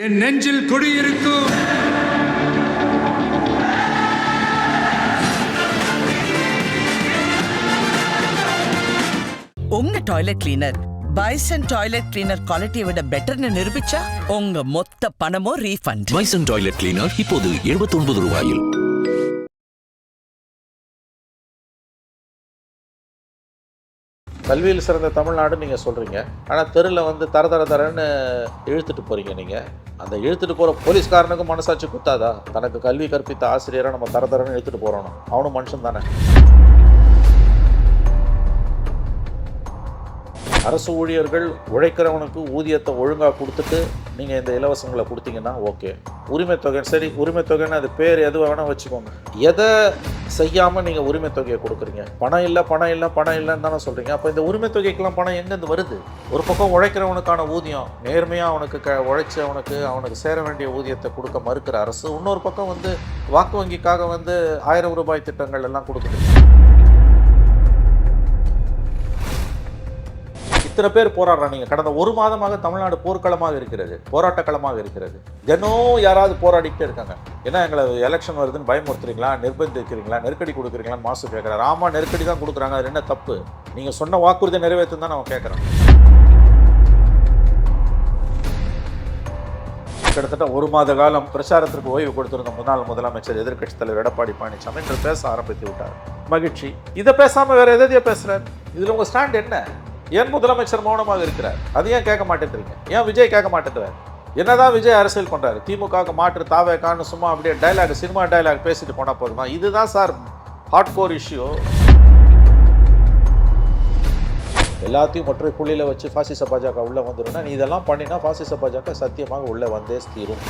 என் நெஞ்சில் குடியிருக்கும் உங்க toilet cleaner bison toilet cleaner குவாலிட்டியை விட பெட்டர்னு நிரூபிச்சா உங்க மொத்த பணமும் ரீஃபண்ட். பைசன் டாய்லெட் கிளீனர் இப்போது 79 ரூபாயில். கல்வியில் சிறந்த தமிழ்நாடு நீங்கள் சொல்கிறீங்க, ஆனால் தெருவில் வந்து தரன்னு இழுத்துட்டு போகிறீங்க. நீங்கள் அந்த இழுத்துட்டு போகிற போலீஸ்காரனுக்கும் மனசாட்சி குத்தாதா? தனக்கு கல்வி கற்பித்த ஆசிரியரை நம்ம தரன்னு இழுத்துட்டு போகிறோம். அவனும் மனுஷன் தானே. அரசு ஊழியர்கள் உழைக்கிறவனுக்கு ஊதியத்தை ஒழுங்காக கொடுத்துட்டு நீங்கள் இந்த இலவசங்களை கொடுத்தீங்கன்னா ஓகே. உரிமை தொகை சரி, உரிமை தொகைன்னு அது பேர் எது வேணால் வச்சுக்கோங்க. எதை செய்யாமல் நீங்கள் உரிமை தொகையை கொடுக்குறீங்க? பணம் இல்லைன்னு தானே சொல்கிறீங்க. அப்போ இந்த உரிமை தொகைக்கெல்லாம் பணம் எங்கேருந்து வருது? ஒரு பக்கம் உழைக்கிறவனுக்கான ஊதியம் நேர்மையாக அவனுக்கு உழைச்சி அவனுக்கு சேர வேண்டிய ஊதியத்தை கொடுக்க மறுக்கிற அரசு, இன்னொரு பக்கம் வந்து வாக்கு வங்கிக்காக வந்து 1000 ரூபாய் திட்டங்கள் எல்லாம் கொடுக்குது. இத்தனை பேர் போராடுறாங்க. நீங்கள் கடந்த ஒரு மாதமாக தமிழ்நாடு போர்க்களமாக இருக்கிறது, போராட்டக்களமாக இருக்கிறது. தினம் யாராவது போராடிக்கிட்டே இருக்காங்க. ஏன்னா எங்களை எலெக்ஷன் வருதுன்னு பயமுறுத்துறீங்களா, நிர்பந்திக்கிறீங்களா, நெருக்கடி கொடுக்குறீங்களான்னு மாசு கேட்குறாரு. ஆமா, நெருக்கடி தான் கொடுக்குறாங்க. அது என்ன தப்பு? நீங்கள் சொன்ன வாக்குறுதியை நிறைவேற்றும் தான் நம்ம கேட்குறோம். கிட்டத்தட்ட ஒரு மாத காலம் பிரச்சாரத்திற்கு ஓய்வு கொடுத்திருந்த முன்னாள் முதலமைச்சர் எதிர்க்கட்சித் தலைவர் எடப்பாடி பழனிசாமி இன்று பேச ஆரம்பித்து விட்டார். மகிழ்ச்சி. இதை பேசாமல் வேற எதையோ பேசுறாரு. இதில் உங்கள் ஸ்டாண்ட் என்ன? ஏன் முதலமைச்சர் மௌனமாக இருக்கிறார்? அது ஏன் கேட்க மாட்டேன்றீங்க? ஏன் விஜய் கேட்க மாட்டேங்கிறார்? என்னதான் விஜய் அரசியல் பண்றாரு? திமுக மாற்று தாவேக்கான்னு சும்மா அப்படியே டைலாக், சினிமா டைலாக் பேசிட்டு போனா போதுமா? இதுதான் சார் ஹார்ட் கோர் இஷ்யூ. எல்லாத்தையும் ஒற்றை புள்ளியில வச்சு பாசிச பாஜக உள்ள வந்துடும்னா, நீ இதெல்லாம் பண்ணினா பாசிச பாஜக சத்தியமாக உள்ள வந்தே தீரும்.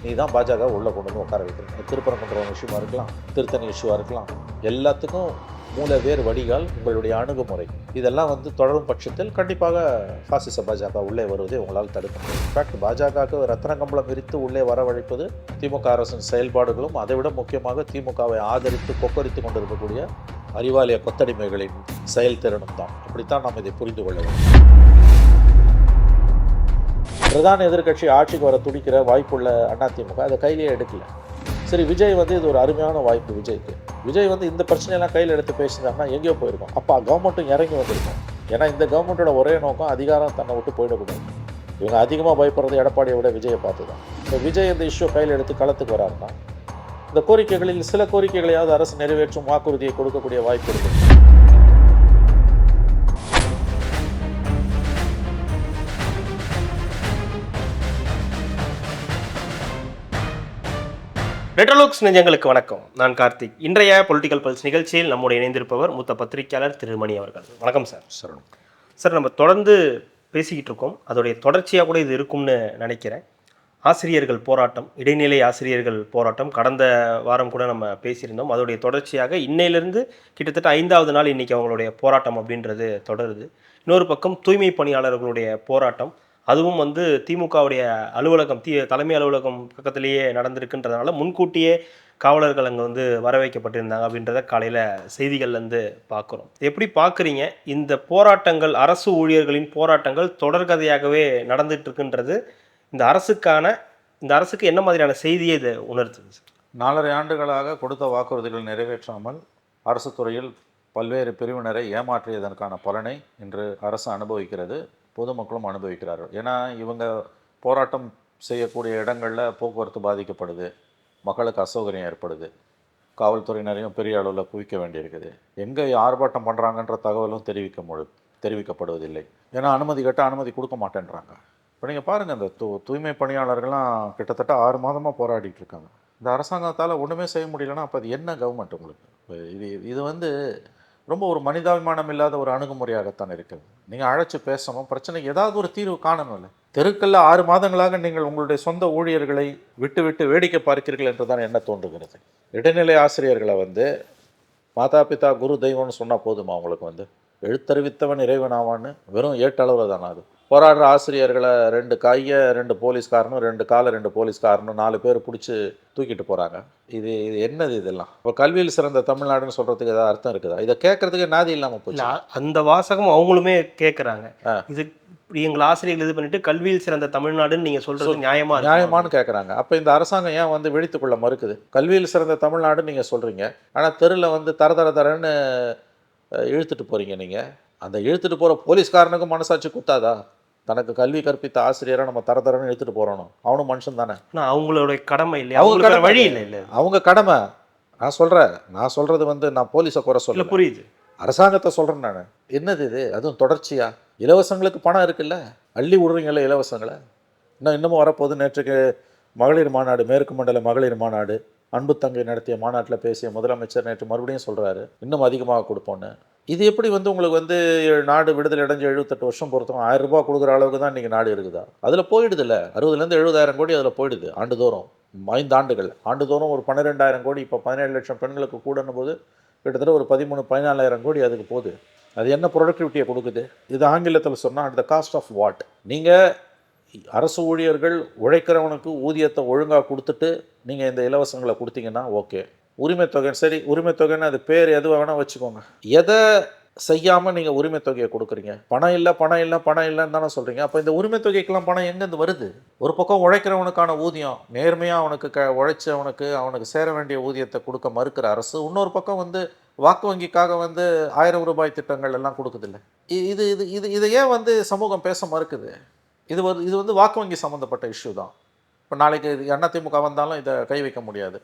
நீ தான் பாஜக உள்ள கொண்டு வந்து உட்கார வைக்கிறீங்க. திருப்பரங்குன்ற இஷ்யூவாக இருக்கலாம், திருத்தணி இஷ்யூவாக இருக்கலாம், எல்லாத்துக்கும் மூல வேறு வடிகால் உங்களுடைய அணுகுமுறை. இதெல்லாம் வந்து தொடரும் பட்சத்தில் கண்டிப்பாக பாசிச பாஜக உள்ளே வருவதை உங்களால் தடுக்க முடியும். இன்ஃபேக்ட் பாஜகவுக்கு ரத்தன கம்பளம் விரித்து உள்ளே வரவழைப்பது திமுக அரசின் செயல்பாடுகளும், அதை விட முக்கியமாக திமுகவை ஆதரித்து கொக்கரித்து கொண்டிருக்கக்கூடிய அறிவாலய கொத்தடிமைகளின் செயல்திறனும் தான். இப்படித்தான் நாம் இதை புரிந்து கொள்ள வேண்டும். பிரதான எதிர்க்கட்சி ஆட்சிக்கு வர துடிக்கிற வாய்ப்புள்ள அதிமுக அதை கையிலேயே எடுக்கல. சரி, விஜய் வந்து இது ஒரு அருமையான வாய்ப்பு விஜய்க்கு. விஜய் வந்து இந்த பிரச்சனையெல்லாம் கையில் எடுத்து பேசினாங்கன்னா எங்கேயோ போயிருக்கோம். அப்போ கவர்மெண்ட்டும் இறங்கி வந்திருக்கும். ஏன்னா இந்த கவர்மெண்ட்டோட ஒரே நோக்கம் அதிகாரம் தன்னை விட்டு போயிடக்கூடாது. இவங்க அதிகமாக பயப்படுறது எடப்பாடியை விட விஜயை பார்த்து தான். இப்போ விஜய் இந்த இஷ்யூ கையில் எடுத்து களத்துக்கு வராருன்னா இந்த கோரிக்கைகளில் சில கோரிக்கைகளையாவது அரசு நிறைவேற்றும் வாக்குறுதியை கொடுக்கக்கூடிய வாய்ப்பு இருக்குது. ரெட்ரோலுக்ஸ் நெஞ்சங்களுக்கு வணக்கம். நான் கார்த்திக். இன்றைய பொலிட்டிக்கல் பல்ஸ் நிகழ்ச்சியில் நம்முடைய இணைந்திருப்பவர் மூத்த பத்திரிகையாளர் திருமணி அவர்கள். வணக்கம் சார். சார், நம்ம தொடர்ந்து பேசிக்கிட்டு இருக்கோம். அதோடைய தொடர்ச்சியாக கூட இது இருக்கும்னு நினைக்கிறேன். ஆசிரியர்கள் போராட்டம், இடைநிலை ஆசிரியர்கள் போராட்டம் கடந்த வாரம் கூட நம்ம பேசியிருந்தோம். அதோடைய தொடர்ச்சியாக இன்னையிலிருந்து கிட்டத்தட்ட 5வது நாள் இன்றைக்கி அவங்களுடைய போராட்டம் அப்படின்றது தொடருது. இன்னொரு பக்கம் தூய்மை பணியாளர்களுடைய போராட்டம், அதுவும் வந்து திமுகவுடைய அலுவலகம் தலைமை அலுவலகம் பக்கத்திலேயே நடந்திருக்குன்றதுனால முன்கூட்டியே காவலர்கள் அங்கே வந்து வர வைக்கப்பட்டிருந்தாங்க அப்படின்றத காலையில் செய்திகள்லேருந்து பார்க்குறோம். எப்படி பார்க்குறீங்க இந்த போராட்டங்கள்? அரசு ஊழியர்களின் போராட்டங்கள் தொடர்கதையாகவே நடந்துட்டு இருக்குன்றது இந்த அரசுக்கு என்ன மாதிரியான செய்தியை இது உணர்த்துது? 4.5 ஆண்டுகளாக கொடுத்த வாக்குறுதிகள் நிறைவேற்றாமல் அரசு துறையில் பல்வேறு பிரிவினரை ஏமாற்றியதற்கான பலனை இன்று அரசு அனுபவிக்கிறது, பொதுமக்களும் அனுபவிக்கிறார்கள். ஏன்னா இவங்க போராட்டம் செய்யக்கூடிய இடங்களில் போக்குவரத்து பாதிக்கப்படுது, மக்களுக்கு அசௌகரியம் ஏற்படுது, காவல்துறையினரையும் பெரிய அளவில் குவிக்க வேண்டியிருக்குது. எங்கே ஆர்ப்பாட்டம் பண்ணுறாங்கன்ற தகவலும் தெரிவிக்கப்படுவதில்லை. ஏன்னா அனுமதி கேட்டால் அனுமதி கொடுக்க மாட்டேன்றாங்க. இப்போ நீங்கள் பாருங்கள், இந்த தூய்மை பணியாளர்கள்லாம் கிட்டத்தட்ட 6 மாதமாக போராடிட்டு இருக்காங்க. இந்த அரசாங்கத்தால் ஒன்றுமே செய்ய முடியலன்னா அப்போ அது என்ன கவர்மெண்ட் உங்களுக்கு? இது வந்து ரொம்ப ஒரு மனிதாபிமானம் இல்லாத ஒரு அணுகுமுறையாகத்தான் இருக்குது. நீங்கள் அழைச்சி பேசணும், பிரச்சனைக்கு ஏதாவது ஒரு தீர்வு காணணும்ல. தெருக்கல்ல 6 மாதங்களாக நீங்கள் உங்களுடைய சொந்த ஊழியர்களை விட்டு வேடிக்கை பார்க்கிறீர்கள் என்று தான் என்ன தோன்றுகிறது. இடைநிலை ஆசிரியர்களை வந்து மாதா பிதா குரு தெய்வம்னு சொன்னால் போதுமா? அவங்களுக்கு வந்து எழுத்தறிவித்தவன் இறைவன் ஆவான்னு வெறும் ஏட்டளவில் தானே அது? போராடுற ஆசிரியர்களை 2 கையை 2 போலீஸ்காரனும் 2 காலை 2 போலீஸ்காரனும் 4 பேர் பிடிச்சி தூக்கிட்டு போகிறாங்க. இது என்னது இதெல்லாம்? இப்போ கல்வியில் சிறந்த தமிழ்நாடுன்னு சொல்கிறதுக்கு ஏதாவது அர்த்தம் இருக்குதா? இதை கேட்கறதுக்கு நாதி இல்லாமல் போச்சு. அந்த வாசகம் அவங்களுமே கேட்குறாங்க. இது இப்படி எங்கள் ஆசிரியர்கள் இது பண்ணிட்டு கல்வியில் சிறந்த தமிழ்நாடுன்னு நீங்கள் சொல்கிறது நியாயமா இருக்கு? நியாயமானு கேட்குறாங்க. அப்போ இந்த அரசாங்கம் ஏன் வந்து விழித்துக்கொள்ள மறுக்குது? கல்வியில் சிறந்த தமிழ்நாடுன்னு நீங்கள் சொல்கிறீங்க, ஆனால் தெருவில் வந்து தரன்னு இழுத்துட்டு போகிறீங்க. நீங்கள் அந்த இழுத்துட்டு போகிற போலீஸ்காரனுக்கும் மனசாட்சி குத்தாதா? தனக்கு கல்வி கற்பித்த ஆசிரியரை நம்ம தரன்னு இழுத்துட்டு போகிறோம், அவனும் மனுஷன் தானே. ஆனால் அவங்களுடைய கடமை இல்லையா? அவங்க அவங்களுக்கு வேற கடமை வழி இல்லை இல்லை அவங்க கடமை. நான் சொல்கிறது வந்து நான் போலீஸை குறை இல்லை, சொல்ல, புரியுது. அரசாங்கத்தை சொல்கிறேன் நான். என்னது இது? அதுவும் தொடர்ச்சியா இலவசங்களுக்கு பணம் இருக்குல்ல, அள்ளி விடுறீங்களே இலவசங்களை. இன்னமும் வரப்போகுது. நேற்றுக்கு மகளிர் மாநாடு, மேற்கு மண்டல மகளிர் மாநாடு, அன்பு தங்கை நடத்திய மாநாட்டில் பேசிய முதலமைச்சர் நேற்று மறுபடியும் சொல்கிறாரு இன்னும் அதிகமாக கொடுப்போன்னு. இது எப்படி வந்து உங்களுக்கு வந்து நாடு விடுதலை அடைஞ்சு 78 வருஷம் பொறுத்தவங்க 1000 ரூபாய் கொடுக்குற அளவுக்கு தான் இன்றைக்கி நாடு இருக்குதா? அதில் போயிடுது இல்லை, 60,000 70,000 கோடி அதில் போயிடுது ஆண்டுதோறும். 5 ஆண்டுகள் ஆண்டுதோறும் ஒரு 12,000 கோடி. இப்போ 17 லட்சம் பெண்களுக்கு கூடணும் போது கிட்டத்தட்ட ஒரு 13-14,000 கோடி அதுக்கு போகுது. அது என்ன ப்ரொடக்டிவிட்டியை கொடுக்குது? இது ஆங்கிலத்தில் சொன்னால் at the cost of what? நீங்கள் அரசு ஊழியர்கள் உழைக்கிறவனுக்கு ஊதியத்தை ஒழுங்காக கொடுத்துட்டு நீங்கள் இந்த இலவசங்களை கொடுத்தீங்கன்னா ஓகே. உரிமை தொகை சரி, உரிமை தொகைன்னு அது பேர் எது வேணால் வச்சுக்கோங்க. எதை செய்யாமல் நீங்கள் உரிமை தொகையை கொடுக்குறீங்க? பணம் இல்லைன்னு தானே சொல்கிறீங்க. அப்போ இந்த உரிமை தொகைக்கெல்லாம் பணம் எங்கேருந்து வருது? ஒரு பக்கம் உழைக்கிறவனுக்கான ஊதியம், நேர்மையாக அவனுக்கு உழைச்சவனுக்கு அவனுக்கு சேர வேண்டிய ஊதியத்தை கொடுக்க மறுக்கிற அரசு, இன்னொரு பக்கம் வந்து வாக்கு வங்கிக்காக வந்து 1000 ரூபாய் திட்டங்கள் எல்லாம் கொடுக்குதில்ல. இது இது இது இதை ஏன் வந்து சமூகம் பேச மறுக்குது? இது வந்து வாக்கு வங்கி சம்மந்தப்பட்ட இஷ்யூ தான். இப்போ நாளைக்கு அதிமுக வந்தாலும் இதை கை வைக்க முடியாது,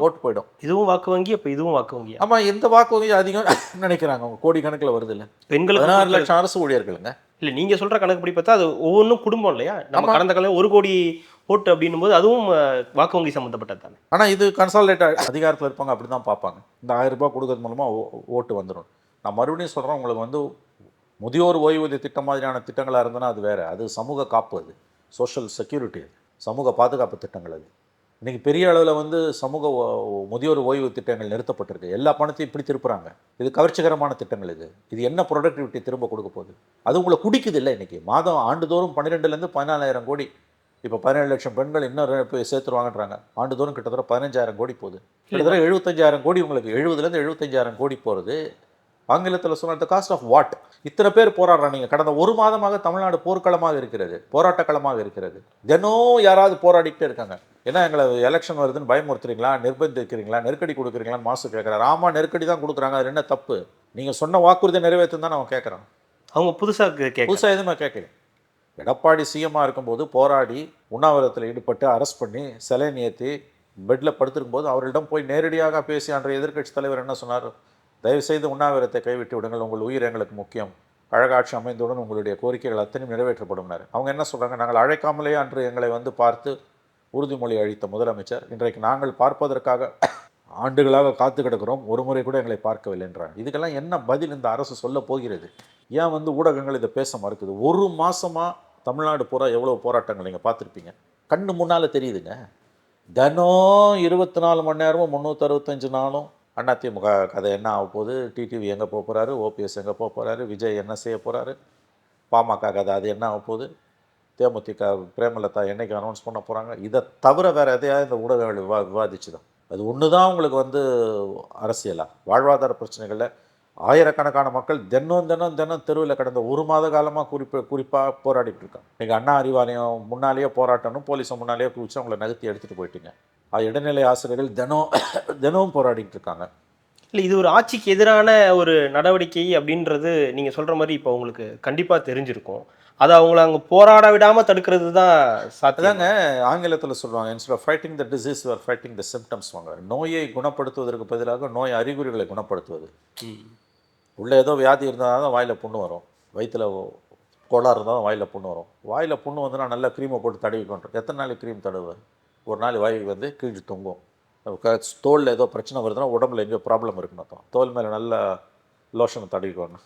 ஓட்டு போயிடும். இதுவும் வாக்கு வங்கி, அப்போ இதுவும் வாக்கு வங்கி. ஆமாம், இந்த வாக்கு வங்கி அதிகம் நினைக்கிறாங்க. அவங்க கோடிக்கணக்கில் வருது இல்லை. பெண்களுக்கு 16 லட்சம் அரசு ஊழியர்களுங்க. இல்லை, நீங்கள் சொல்கிற கணக்குப்படி பார்த்தா அது ஒவ்வொன்றும் குடும்பம் இல்லையா? நம்ம கடந்த காலம் 1 கோடி ஓட்டு அப்படின்னும் போது அதுவும் வாக்கு வங்கி சம்மந்தப்பட்டது தானே. ஆனால் இது கன்சாலிடேட் அதிகாரத்தில் இருப்பாங்க, அப்படி தான் பார்ப்பாங்க. இந்த 1000 ரூபாய் கொடுக்கறது மூலமாக ஓட்டு வந்துடும். நான் மறுபடியும் சொல்கிறேன், உங்களுக்கு வந்து முதியோர் ஓய்வூதிய திட்டம் மாதிரியான திட்டங்களாக இருந்ததுன்னா அது வேறு. அது சமூக காப்பு, அது சோஷியல் செக்யூரிட்டி, அது சமூக பாதுகாப்பு திட்டங்கள். அது இன்றைக்கி பெரிய அளவில் வந்து சமூக முதியோர் ஓய்வு திட்டங்கள் நிறுத்தப்பட்டிருக்கு. எல்லா பணத்தையும் இப்படி திருப்புறாங்க. இது கவர்ச்சிகரமான திட்டங்கள். இது என்ன ப்ரொடக்டிவிட்டி திரும்ப கொடுக்க போகுது? அது உங்களை குடிக்குது இல்லை. இன்றைக்கி மாதம் ஆண்டுதோறும் 12,000 14,000 கோடி. இப்போ 17 லட்சம் பெண்கள் இன்னும் சேர்த்துருவாங்கன்றாங்க. ஆண்டுதோறும் கிட்டத்தட்ட 15,000 கோடி போகுது. கிட்டத்தட்ட 75,000 கோடி. உங்களுக்கு 70,000 75,000 கோடி போகிறது. ஆங்கிலத்தில் சொன்ன த காஸ்ட் ஆஃப் வாட்? இத்தனை பேர் போராடுறாங்க. நீங்கள் கடந்த 1 மாதமாக தமிழ்நாடு போர்க்களமாக இருக்கிறது, போராட்டக்களமாக இருக்கிறது. தினம் யாராவது போராடிக்கிட்டே இருக்காங்க. ஏன்னா எங்களை எலெக்ஷன் வருதுன்னு பயமுறுத்துறீங்களா, நிர்பந்திக்கிறீங்களா, நெருக்கடி கொடுக்குறீங்களான்னு மாசு கேட்குறாரு. ஆமாம், நெருக்கடி தான் கொடுக்குறாங்க. அது என்ன தப்பு? நீங்கள் சொன்ன வாக்குறுதியை நிறைவேற்றும் தான் அவன் கேட்குறான். அவங்க புதுசாக எதுவுமே கேட்கல. எடப்பாடி சிஎம்மாக இருக்கும்போது போராடி உண்ணாவிரதத்தில் ஈடுபட்டு அரெஸ்ட் பண்ணி சிலை நிறுத்தி பெட்டில் படுத்திருக்கும் போது அவர்களிடம் போய் நேரடியாக பேசி அன்றைய எதிர்க்கட்சி தலைவர் என்ன சொன்னார்? தயவுசெய்து உண்ணாவிரத்தை கைவிட்டு விடுங்கள், உங்கள் உயிர் எங்களுக்கு முக்கியம், கழகாட்சி அமைந்தவுடன் உங்களுடைய கோரிக்கைகள் அத்தனையும் நிறைவேற்றப்படும்னார். அவங்க என்ன சொல்கிறாங்க? நாங்கள் அழைக்காமலேயே அன்று எங்களை வந்து பார்த்து உறுதிமொழி அளித்த முதலமைச்சர் இன்றைக்கு நாங்கள் பார்ப்பதற்காக ஆண்டுகளாக காத்து கிடக்கிறோம், ஒரு முறை கூட எங்களை பார்க்கவில்லை என்றாங்க. இதுக்கெல்லாம் என்ன பதில் இந்த அரசு சொல்ல போகிறது? ஏன் வந்து ஊடகங்கள் இதை பேச மறுக்குது? 1 மாதமாக தமிழ்நாடு பூரா எவ்வளோ போராட்டங்கள் நீங்கள் பார்த்துருப்பீங்க, கண்ணு முன்னால் தெரியுதுங்க. தினம் 24 மணி நேரமும் 365 நாளும் அதிமுக கதை என்ன ஆக போகுது, டிடிவி எங்கே போக போகிறாரு, ஓபிஎஸ் எங்கே போக போகிறாரு, விஜய் என்ன செய்ய போகிறாரு, பாமக கதை அது என்ன ஆக போகுது, தேமுதிக பிரேமலதா என்னைக்கு அனௌன்ஸ் பண்ண போகிறாங்க. இதை தவிர வேறு எதையாவது இந்த ஊடகங்கள் விவாதிச்சு தான். அது ஒன்று தான் உங்களுக்கு வந்து அரசியலாக வாழ்வாதார பிரச்சனைகளில் ஆயிரக்கணக்கான மக்கள் தினம் தெருவில் கடந்த 1 மாத காலமாக குறிப்பாக போராடிட்டு இருக்காங்க. நீங்கள் அண்ணா அறிவாலயம் முன்னாலேயே போராட்டணும், போலீஸை முன்னாலேயே குவிச்சு அவங்களை நகர்த்தி எடுத்துகிட்டு போயிட்டீங்க. இடைநிலை ஆசிரியர்கள் தினம் போராடிட்டு இருக்காங்க. இல்லை, இது ஒரு ஆட்சிக்கு எதிரான ஒரு நடவடிக்கை அப்படின்றது நீங்கள் சொல்கிற மாதிரி இப்போ உங்களுக்கு கண்டிப்பாக தெரிஞ்சிருக்கும். அதை அவங்கள அங்கே போராட விடாமல் தடுக்கிறது தான் சாத்தியங்க. ஆங்கிலத்தில் சொல்லுவாங்க, instead of fighting the disease you are fighting the symptoms. வாங்க, நோயை குணப்படுத்துவதற்கு பதிலாக நோய் அறிகுறிகளை குணப்படுத்துவது. உள்ளே ஏதோ வியாதி இருந்தால் தான் வாயில் புண்ணு வரும், வயிற்றில் கோளாறு இருந்தால் தான் வாயில் புண்ணு வரும். வாயில் புண்ணு வந்துன்னா நல்லா க்ரீமை போட்டு தடவிக்கொண்டோம். எத்தனை நாளைக்கு க்ரீம் தடவை? ஒரு நாள் வாய் வந்து கீழ் தொங்கும். தோலில் ஏதோ பிரச்சனை வருதுன்னா உடம்புல எங்கேயோ ப்ராப்ளம் இருக்குன்னு அர்த்தம். தோல் மேலே நல்லா லோஷனை தடவிக்கணும்.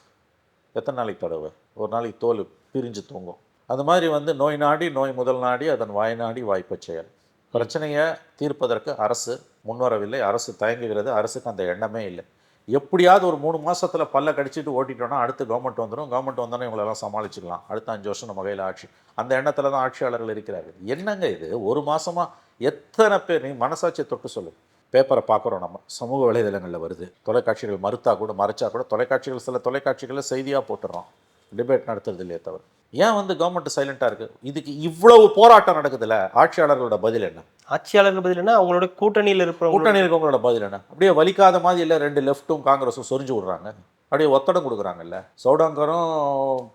எத்தனை நாளைக்கு தடவை? ஒரு நாளைக்கு தோல் பிரிஞ்சு தொங்கும். அது மாதிரி வந்து நோய் நாடி நோய் முதல் நாடி அதன் வாய் நாடி வாய்ப்பச் செயல். பிரச்சனையை தீர்ப்பதற்கு அரசு முன்வரவில்லை, அரசு தயங்குகிறது, அரசுக்கு அந்த எண்ணமே இல்லை. எப்படியாவது ஒரு 3 மாதத்தில் பல்ல கடிச்சிட்டு ஓட்டிட்டோன்னா அடுத்து கவர்மெண்ட் வந்துடும், கவர்மெண்ட் வந்தோன்னே இவங்களெல்லாம் சமாளிச்சுக்கலாம், அடுத்த 5 வருஷம் நம்ம கையில் ஆட்சி, அந்த எண்ணத்தில் தான் ஆட்சியாளர்கள் இருக்கிறார்கள். என்னங்க இது? 1 மாதமாக எத்தனை பேர், நீ மனசாட்சியை தொட்டு சொல்லு. பேப்பரை பார்க்குறோம், நம்ம சமூக வலைதளங்களில் வருது, தொலைக்காட்சிகள் மறைச்சா கூட தொலைக்காட்சிகள் சில தொலைக்காட்சிகளில் செய்தியாக போட்டுடுறோம், டிபேட் நடத்துறது இல்லையே தவிர. ஏன் வந்து கவர்மெண்ட் சைலண்டாக இருக்குது? இதுக்கு இவ்வளவு போராட்டம் நடக்குதுல்ல, ஆட்சியாளர்களோட பதில் என்ன? ஆட்சியாளர்கள் பதில் என்ன? அவங்களோட கூட்டணியில் இருக்கிறவங்க கூட்டணி இருக்கவங்களோட பதில் என்ன? அப்படியே வலிக்காத மாதிரி இல்லை, 2 லெஃப்ட்டும் காங்கிரஸும் சொரிஞ்சு விடுறாங்க, அப்படியே ஒத்தடம் கொடுக்குறாங்கல்ல. சௌடாங்கரும்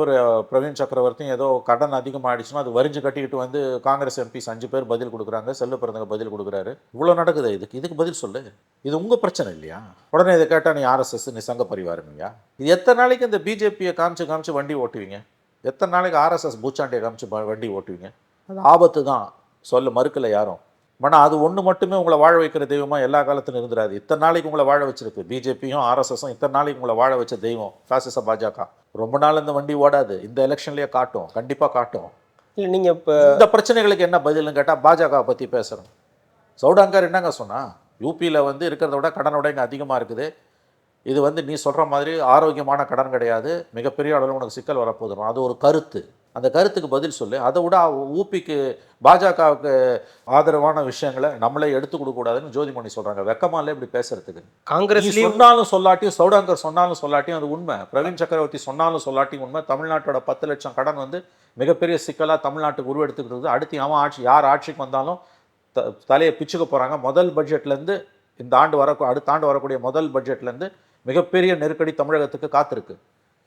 ஒரு பிரவீன் சக்கரவர்த்தியும் ஏதோ கடன் அதிகமாகிடுச்சுன்னா அது வரிஞ்சு கட்டிக்கிட்டு வந்து காங்கிரஸ் எம்பிஸ் 5 பேர் பதில் கொடுக்குறாங்க, செல்வ பிறந்தங்க பதில் கொடுக்குறாரு. இவ்வளோ நடக்குது, இதுக்கு பதில் சொல்லு. இது உங்கள் பிரச்சனை இல்லையா? உடனே இதை கேட்டால் நீ RSS, நீ சங்க பரிவாருங்கய்யா. இது எத்தனை நாளைக்கு இந்த பிஜேபியை காமிச்சு வண்டி ஓட்டுவீங்க? எத்தனை நாளைக்கு RSS பூச்சாண்டியை காமிச்சு வண்டி ஓட்டுவீங்க? அது ஆபத்து தான், சொல்ல மறுக்கலை யாரும். ஆனால் அது ஒன்று மட்டுமே உங்களை வாழ வைக்கிற தெய்வமாக எல்லா காலத்திலும் இருந்துடாது. இத்தனை நாளைக்கு உங்களை வாழ வச்சிருக்கு பிஜேபியும் RSSம், இத்தனை நாளைக்கு உங்களை வாழ வச்ச தெய்வம் பாசிச பாஜக. ரொம்ப நாள் இந்த வண்டி ஓடாது, இந்த எலெக்ஷன்லேயே காட்டும், கண்டிப்பாக காட்டும். இல்லை நீங்கள் இப்போ இந்த பிரச்சனைகளுக்கு என்ன பதில்னு கேட்டால் பாஜகவை பற்றி பேசுகிறோம். சௌடாங்கர் என்னங்க சொன்னால், யூபியில் வந்து இருக்கிறத விட கடனோட இங்கே அதிகமாக இருக்குது, இது வந்து நீ சொல்கிற மாதிரி ஆரோக்கியமான கடன் கிடையாது, மிகப்பெரிய அளவில் உனக்கு சிக்கல் வரப்போதும். அது ஒரு கருத்து, அந்த கருத்துக்கு பதில் சொல்லு. அதை விட ஊபிக்கு பாஜகவுக்கு ஆதரவான விஷயங்களை நம்மளே எடுத்து கொடுக்கக்கூடாதுன்னு ஜோதிமணி சொல்கிறாங்க. வெக்கமா இல்லை இப்படி பேசுறதுக்கு? காங்கிரஸ் சொன்னாலும் சொல்லாட்டியும், சௌடாங்கர் சொன்னாலும் சொல்லாட்டியும் அது உண்மை, பிரவீன் சக்கரவர்த்தி சொன்னாலும் சொல்லாட்டியும் உண்மை. தமிழ்நாட்டோட 10 லட்சம் கடன் வந்து மிகப்பெரிய சிக்கலாக தமிழ்நாட்டுக்கு உருவெடுத்துக்கிறது. அடுத்து அவன் யார் ஆட்சிக்கு வந்தாலும் தலையை பிச்சுக்க போகிறாங்க. முதல் பட்ஜெட்லேருந்து இந்த ஆண்டு அடுத்த ஆண்டு வரக்கூடிய முதல் பட்ஜெட்லேருந்து மிகப்பெரிய நெருக்கடி தமிழகத்துக்கு காத்திருக்கு.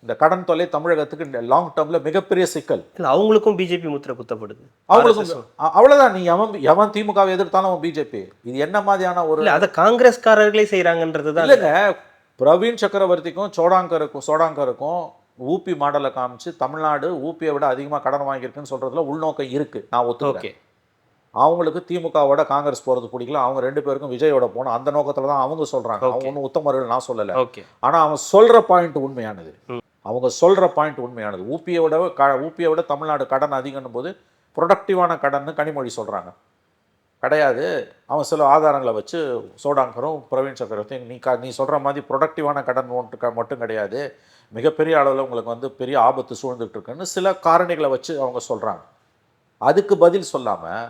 இந்த கடன் தொல்லை தமிழகத்துக்கு லாங் டேர்ம்ல மிகப்பெரிய சிக்கல். இல்லை, அவங்களுக்கும் பிஜேபி முத்திரை குத்தப்படுது. அவங்களுக்கும் அவ்வளோதான். நீ எவன் திமுகவை எதிர்த்தாலும் அவன் பிஜேபி. இது என்ன மாதிரியான ஒரு, அதை காங்கிரஸ்காரர்களே செய்கிறாங்கன்றது தான். இல்லைங்க, பிரவீன் சக்கரவர்த்திக்கும் சோடாங்கருக்கும் ஊபி மாடலை காமிச்சு தமிழ்நாடு ஊபியை விட அதிகமாக கடன் வாங்கியிருக்குன்னு சொல்றதுல உள்நோக்கம் இருக்கு, நான் ஒத்துக்கிறேன். அவங்களுக்கு திமுகவோட காங்கிரஸ் போகிறது பிடிக்கல, அவங்க 2 பேருக்கும் விஜயோட போகணும், அந்த நோக்கத்தில் தான் அவங்க சொல்கிறாங்க. அவங்க ஒன்றும் உத்தமர்கள் நான் சொல்லலை. ஆனால் அவன் சொல்கிற பாயிண்ட் உண்மையானது, அவங்க சொல்கிற பாயிண்ட் உண்மையானது. ஊபியை விட தமிழ்நாடு கடன் அதிகம்னும் போது ப்ரொடக்டிவான கடன் கனிமொழி சொல்கிறாங்க கிடையாது. அவன் சில ஆதாரங்களை வச்சு சோடாங்கரும் பிரவீன் சக்கரவர்த்தியும் நீ சொல்கிற மாதிரி ப்ரொடக்டிவான கடன் மட்டும் கிடையாது, மிகப்பெரிய அளவில் உங்களுக்கு வந்து பெரிய ஆபத்து சூழ்ந்துட்டு இருக்குன்னு சில காரணிகளை வச்சு அவங்க சொல்கிறாங்க. அதுக்கு பதில் சொல்லாமல்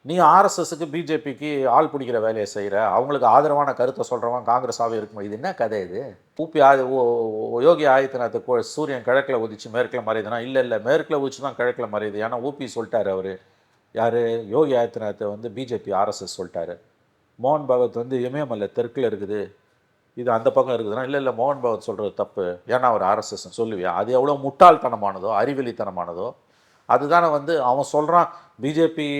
நீ RSSக்கு பிஜேபிக்கு ஆள் பிடிக்கிற வேலையை செய்கிற, அவங்களுக்கு ஆதரவான கருத்தை சொல்கிறவன் காங்கிரஸாகவே இருக்கும். இது என்ன கதை இது? ஊபி யோகி ஆதித்யநாத் சூரியன் கிழக்கில் உதிச்சு மேற்கில் மறையுதுன்னா, இல்லை மேற்கில் உதிச்சு தான் கிழக்கில் மறையுது. ஏன்னா ஊபி சொல்லிட்டாரு, அவர் யார், யோகி ஆதித்யநாத் வந்து பிஜேபி RSS சொல்லிட்டாரு. மோகன் பகவத் வந்து இமயமல்ல தெற்கில் இருக்குது, இது அந்த பக்கம் இருக்குதுன்னா, இல்லை மோகன் பகவத் சொல்கிறது தப்பு, ஏன்னா அவர் RSSன்னு சொல்லுவியா? அது எவ்வளோ முட்டாள்தனமானதோ அறிவெளித்தனமானதோ அதுதானே. வந்து அவன் சொல்கிறான் பிஜேபி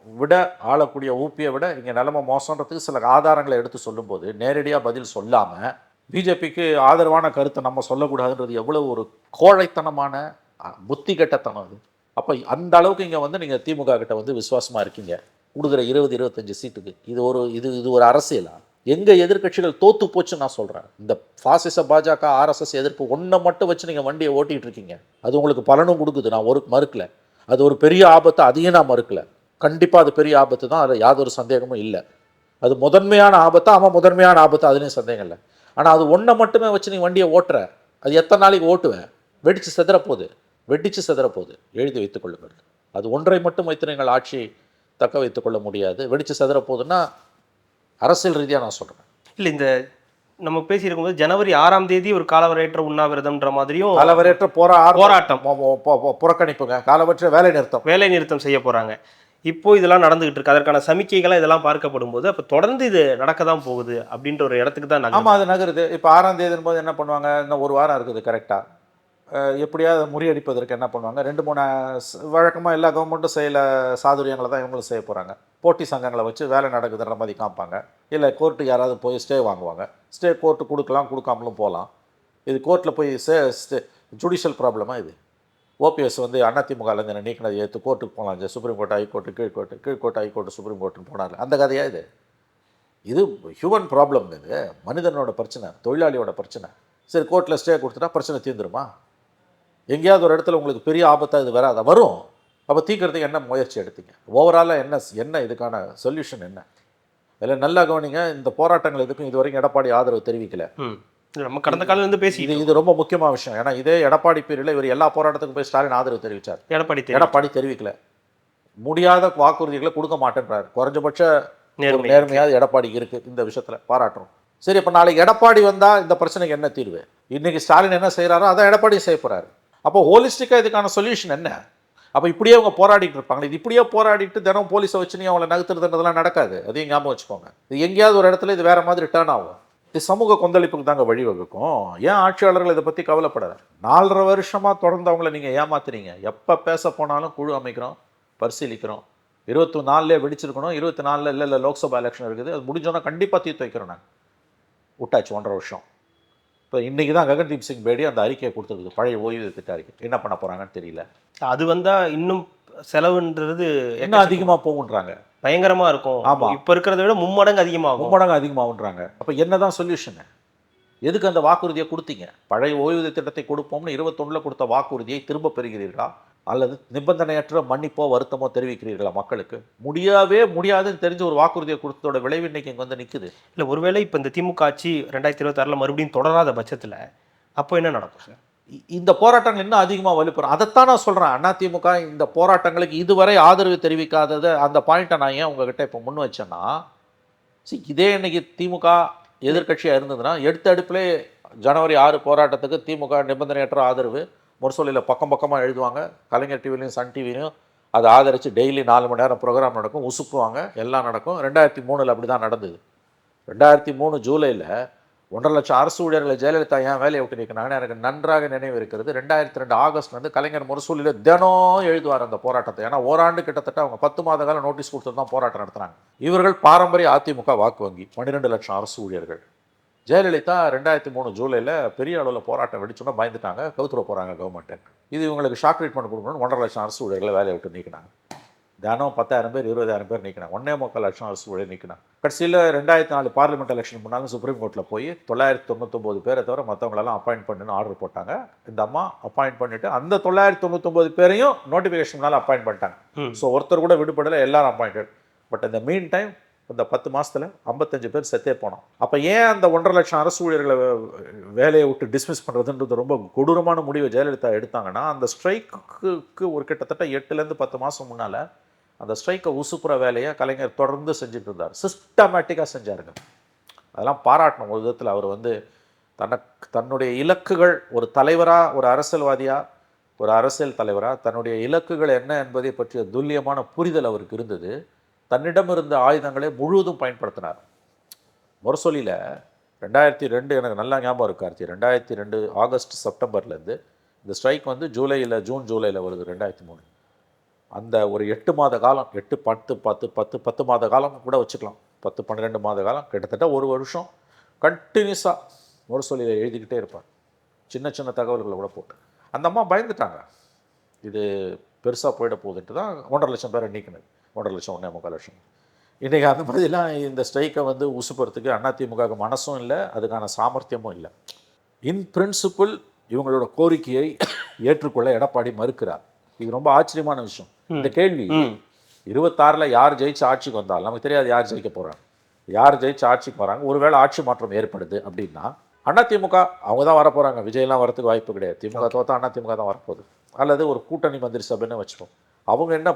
விட ஆளக்கூடிய ஊபியை விட இங்கே நிலைமை மோசன்றதுக்கு சில ஆதாரங்களை எடுத்து சொல்லும்போது நேரடியாக பதில் சொல்லாமல் பிஜேபிக்கு ஆதரவான கருத்தை நம்ம சொல்லக்கூடாதுன்றது எவ்வளோ ஒரு கோழைத்தனமான புத்தி கெட்டத்தனம் அது. அப்போ அந்த அளவுக்கு இங்கே வந்து நீங்கள் திமுக கிட்ட வந்து விசுவாசமாக இருக்கீங்க, கொடுக்குற 20-25 சீட்டுக்கு. இது ஒரு அரசியலா? எங்கள் எதிர்கட்சிகள் தோற்று போச்சுன்னு நான் சொல்கிறேன். இந்த பாசிச பாஜக RSS எதிர்ப்பு ஒன்றை மட்டும் வச்சு நீங்கள் வண்டியை ஓட்டிகிட்டு இருக்கீங்க. அது உங்களுக்கு பலனும் கொடுக்குது, நான் மறுக்கலை. அது ஒரு பெரிய ஆபத்து, அதையும் நான் மறுக்கலை. கண்டிப்பாக அது பெரிய ஆபத்து தான், அதில் யாதொரு சந்தேகமும் இல்லை. அது முதன்மையான ஆபத்தா? முதன்மையான ஆபத்து, அதுலேயும் சந்தேகம் இல்லை. ஆனால் அது ஒன்றை மட்டுமே வச்சு நீ வண்டியை ஓட்டுற, அது எத்தனை நாளைக்கு ஓட்டுவேன்? வெடித்து செதறப்போகுது, எழுதி வைத்துக் கொள்ளுங்கள். அது ஒன்றை மட்டும் வைத்து நீங்கள் ஆட்சியை தக்க வைத்துக் கொள்ள முடியாது. வெடித்து செதறப்போகுதுன்னா அரசியல் ரீதியாக நான் சொல்கிறேன். இல்லை, இந்த நம்ம பேசியிருக்கும்போது ஜனவரி 6ஆம் தேதி ஒரு காலவரையற்ற உண்ணாவிரதம்ன்ற மாதிரியும், காலவரையற்ற போராட்டம் புறக்கணிப்புங்க, காலவற்ற வேலை நிறுத்தம் செய்ய போகிறாங்க. இப்போ இதெல்லாம் நடந்துகிட்டு இருக்கு, அதற்கான சமிக்கைகளாக இதெல்லாம் பார்க்கப்படும் போது அப்போ தொடர்ந்து இது நடக்க தான் போகுது அப்படின்ற ஒரு இடத்துக்கு தான். ஆமாம், அது நகருது. இப்போ 6ஆம் தேதியின் போது என்ன பண்ணுவாங்க, இன்னும் ஒரு வாரம் இருக்குது கரெக்டாக, எப்படியாவது முறியடிப்பதற்கு என்ன பண்ணுவாங்க, 2-3 வழக்கமாக எல்லா கவர்மெண்ட்டும் செய்யல சாதுரியங்களை தான் இவங்களும் செய்ய போகிறாங்க. போட்டி சங்கங்களை வச்சு வேலை நடக்குதுன்ற மாதிரி காமிப்பாங்க. இல்லை கோர்ட்டுக்கு யாராவது போய் ஸ்டே வாங்குவாங்க. ஸ்டே கோர்ட்டு கொடுக்கலாம், கொடுக்காமலும் போகலாம். இது கோர்ட்டில் போய் ஜுடிஷியல் ப்ராப்ளமாக இது. ஓபிஎஸ் வந்து அதிமுகலேருந்து நீக்கினதை ஏற்று கோர்ட்டுக்கு போகலாம், சுப்ரீம் கோர்ட், ஹைகோர்ட்டு, கீழ்கோர்ட்டு, ஹைகோர்ட்டு, சுப்ரீம் கோர்ட்டுன்னு போனார். அந்த கதையாக இது ஹியூமன் ப்ராப்ளம், இது மனிதனோட பிரச்சனை, தொழிலாளியோட பிரச்சனை. சரி, கோர்ட்டில் ஸ்டே கொடுத்துட்டா பிரச்சனை தீர்ந்துருமா? எங்கேயாவது ஒரு இடத்துல உங்களுக்கு பெரிய ஆபத்தாக இது வராதா? வரும். அப்போ தீர்க்கறதுக்கு என்ன முயற்சி எடுத்தீங்க? ஓவராலாக என்ன இதுக்கான சொல்யூஷன் என்ன? இதில் நல்லா கவனிங்க, இந்த போராட்டங்கள் எதுக்கும் இது வரைக்கும் எடப்பாடி ஆதரவு தெரிவிக்கலை. நம்ம கடந்த காலம் பேசி இது ரொம்ப முக்கியமான விஷயம். ஏன்னா இதே எடப்பாடி பீரியடில் இவர் எல்லா போராட்டத்துக்கும் போய் ஸ்டாலின் ஆதரவு தெரிவித்தார். எடப்பாடி தெரிவிக்கல, முடியாத வாக்குறுதிகளை கொடுக்க மாட்டேன்றார். குறைஞ்சபட்ச நேர்மையாவது எடப்பாடிக்கு இருக்குது, இந்த விஷயத்தில் பாராட்டுறோம். சரி, இப்போ நாளைக்கு எடப்பாடி வந்தால் இந்த பிரச்சனைக்கு என்ன தீர்வு? இன்றைக்கி ஸ்டாலின் என்ன செய்கிறாரோ அதான் எடப்பாடி செய்ய போகிறாரு. அப்போ ஹோலிஸ்டிக்காக இதுக்கான சொல்யூஷன் என்ன? அப்போ இப்படியே அவங்க போராடிட்டு இருப்பாங்க. இது இப்படியே போராடிட்டு தினம் போலீஸை வச்சு நீ அவங்கள நகர்த்துறதுன்றதெல்லாம் நடக்காது. அதையும் ஞாபகம் வச்சுக்கோங்க. இது எங்கேயாவது ஒரு இடத்துல இது வேற மாதிரி டேர்ன் ஆகும். இது சமூக கொந்தளிப்புக்கு தாங்க வழிவகுக்கும். ஏன் ஆட்சியாளர்கள் இதை பற்றி கவலைப்படாத? 4.5 வருஷமாக தொடர்ந்து அவங்கள நீங்கள் ஏமாத்துறீங்க. எப்போ பேச போனாலும் குழு அமைக்கிறோம், பரிசீலிக்கிறோம், 24 வெடிச்சிருக்கணும், 24 இல்லை லோக்சபா எலெக்ஷன் இருக்குது, அது முடிஞ்சோன்னா கண்டிப்பாக தீர்த்து வைக்கிறோம். நாங்கள் விட்டாச்சு 1.5 வருஷம். இப்போ இன்றைக்கி தான் ககன்தீப் சிங் பேடி அந்த அறிக்கையை கொடுத்துருக்குது, பழைய ஓய்வூதிய திட்ட அறிக்கை. என்ன பண்ண போகிறாங்கன்னு தெரியல. அது வந்தால் இன்னும் செலவுன்றது என்ன அதிகமாக போகுன்றாங்க, பயங்கரமாக இருக்கும். ஆமாம், இப்போ இருக்கிறத விட 3 மடங்கு அதிகமாகும். 3 மடங்கு அதிகமாகுன்றாங்க. அப்போ என்ன தான் சொல்யூஷனு? எதுக்கு அந்த வாக்குறுதியை கொடுத்தீங்க? பழைய ஓய்வூதிய திட்டத்தை கொடுப்போம்னு 21 கொடுத்த வாக்குறுதியை திரும்ப பெறுகிறீர்களா, அல்லது நிபந்தனையற்ற மன்னிப்போ வருத்தமோ தெரிவிக்கிறீர்களா மக்களுக்கு? முடியாதுன்னு தெரிஞ்ச ஒரு வாக்குறுதியை கொடுத்ததோட விளைவு இன்னைக்கு இங்கே வந்து நிற்குது. இல்லை, ஒருவேளை இப்போ இந்த திமுக ஆட்சி 2026 மறுபடியும் தொடராத பட்சத்தில் அப்போ என்ன நடக்கும் சார்? இந்த போராட்டங்கள் இன்னும் அதிகமாக வலுப்பெறும். அதைத்தான் நான் சொல்கிறேன். அதிமுக இந்த போராட்டங்களுக்கு இதுவரை ஆதரவு தெரிவிக்காததை, அந்த பாயிண்ட்டை நான் ஏன் உங்ககிட்ட இப்போ முன் வச்சேன்னா, இதே இன்னைக்கு திமுக எதிர்கட்சியாக இருந்ததுன்னா எடுத்த அடுப்பிலே ஜனவரி 6 போராட்டத்துக்கு திமுக நிபந்தனையற்ற ஆதரவு முரசொலியில் பக்கம் பக்கமாக எழுதுவாங்க. கலைஞர் டிவிலையும் சன் டிவிலையும் அதை ஆதரித்து டெய்லி 4 மணி நேரம் ப்ரோக்ராம் நடக்கும், உசுப்புவாங்க, எல்லாம் நடக்கும். 2003 அப்படி தான் நடந்தது. 2003 ஜூலையில் 1.5 லட்சம் அரசு ஊழியர்களை ஜெயலலிதா ஏன் வேலையை விட்டு நிற்கிறாங்கன்னு எனக்கு நன்றாக நினைவு இருக்கிறது. 2002 ஆகஸ்ட்லேருந்து கலைஞர் முரசொலியில் தினம் எழுதுவார் அந்த போராட்டத்தை. ஏன்னா ஓராண்டு கிட்டத்தட்ட அவங்க 10 மாத காலம் நோட்டீஸ் கொடுத்து தான் போராட்டம் நடத்துனாங்க. இவர்கள் பாரம்பரிய அதிமுக வாக்கு வங்கி, 12 லட்சம் அரசு ஊழியர்கள். ஜெயலலிதா 2003 ஜூலையில் பெரிய அளவில் போராட்டம் வெடிச்சோன்னா பயந்துட்டாங்க, கவுத்துற போகிறாங்க கவர்மெண்ட்டு. இது இவங்களுக்கு ஷாக் ட்ரீட்மெண்ட் கொடுக்கணும்னு 1.5 லட்சம் அரசு ஊழியர்களை வேலையை விட்டு நீக்கினாங்க. தினம் 10,000 பேர் 20,000 பேர் நீக்கினாங்க. 1.25 லட்சம் அரசு ஊழியர் நீக்கினாங்க. கடைசியில் 2004 பார்லிமெண்ட் எலெக்ஷன் முன்னாலும் சுப்ரீம் கோர்ட்டில் போய் 999 பேரை தவிர மற்றவங்களெல்லாம் அப்பாயிண்ட் பண்ணுன்னு ஆர்டர் போட்டாங்க. இந்த அம்மா அப்பாயிண்ட் பண்ணிவிட்டு அந்த 999 பேரையும் நோட்டிஃபிகேஷன் முன்னால் அப்பாயிண்ட் பண்ணிட்டாங்க. ஸோ ஒருத்தர் கூட விடுபடலை, எல்லாரும் அப்பாயிண்டட். பட் இந்த மீன் டைம் இந்த 10 மாதத்தில் 55 பேர் செத்தே போனோம். அப்போ ஏன் அந்த 1.5 லட்சம் அரசு ஊழியர்களை வேலையை விட்டு டிஸ்மிஸ் பண்ணுறதுன்றது ரொம்ப கொடூரமான முடிவை ஜெயலலிதா எடுத்தாங்கன்னா, அந்த ஸ்ட்ரைக்கு ஒரு கிட்டத்தட்ட 8லேருந்து 10 மாதம் முன்னால் அந்த ஸ்ட்ரைக்கை உசுப்புற வேலையை கலைஞர் தொடர்ந்து செஞ்சுட்டு இருந்தார். சிஸ்டமேட்டிக்காக செஞ்சாருங்க. அதெல்லாம் பாராட்டணும். ஒரு விதத்தில் அவர் வந்து தன்னுடைய இலக்குகள், ஒரு தலைவராக, ஒரு அரசியல்வாதியாக, ஒரு அரசியல் தலைவராக தன்னுடைய இலக்குகள் என்ன என்பதை பற்றிய துல்லியமான புரிதல் அவருக்கு இருந்தது. தன்னிடம் இருந்த ஆயுதங்களை முழுவதும் பயன்படுத்தினார். முரசொலியில் 2002 எனக்கு நல்லா ஞாபகம் இருக்கு கார்த்தி. 2002 ஆகஸ்ட் செப்டம்பர்லேருந்து இந்த ஸ்ட்ரைக் வந்து ஜூன் ஜூலையில் வருது 2003. அந்த ஒரு 8 மாத காலம், 8, 10, 10 மாத காலம் கூட வச்சுக்கலாம், 10-12 மாத காலம், கிட்டத்தட்ட ஒரு வருஷம் கண்டினியூஸாக முரசொலியில் எழுதிக்கிட்டே இருப்பார். சின்ன சின்ன தகவல்களை கூட போட்டு அந்த அம்மா பயந்துட்டாங்க. இது பெருசாக போயிட போகுதுன்ட்டு தான் 1.5 லட்சம் பேரை நீக்கினது. 1.5 லட்சம் 1.25 லட்சம். இன்றைக்கி அந்த மாதிரிலாம் இந்த ஸ்ட்ரைக்கை வந்து உசுப்புறதுக்கு அதிமுக மனசும் இல்லை, அதுக்கான சாமர்த்தியமும் இல்லை. இன் பிரின்சிபிள் இவங்களோட கோரிக்கையை ஏற்றுக்கொள்ள எடப்பாடி மறுக்கிறார். இது ரொம்ப ஆச்சரியமான விஷயம். இந்த கேள்வி 26 யார் ஜெயிச்சு ஆட்சிக்கு வந்தாலும் நமக்கு தெரியாது யார் ஜெயிக்க போகிறாங்க, யார் ஜெயிச்சு ஆட்சிக்கு வராங்க. ஒருவேளை ஆட்சி மாற்றம் ஏற்படுது அப்படின்னா அதிமுக அவங்க தான் வரப்போகிறாங்க. விஜயெல்லாம் வரதுக்கு வாய்ப்பு கிடையாது. திமுக தோத்தா அதிமுக தான் வரப்போகுது. அல்லது ஒரு கூட்டணி மந்திரி சபைன்னு வச்சுப்போம். அவங்க என்ன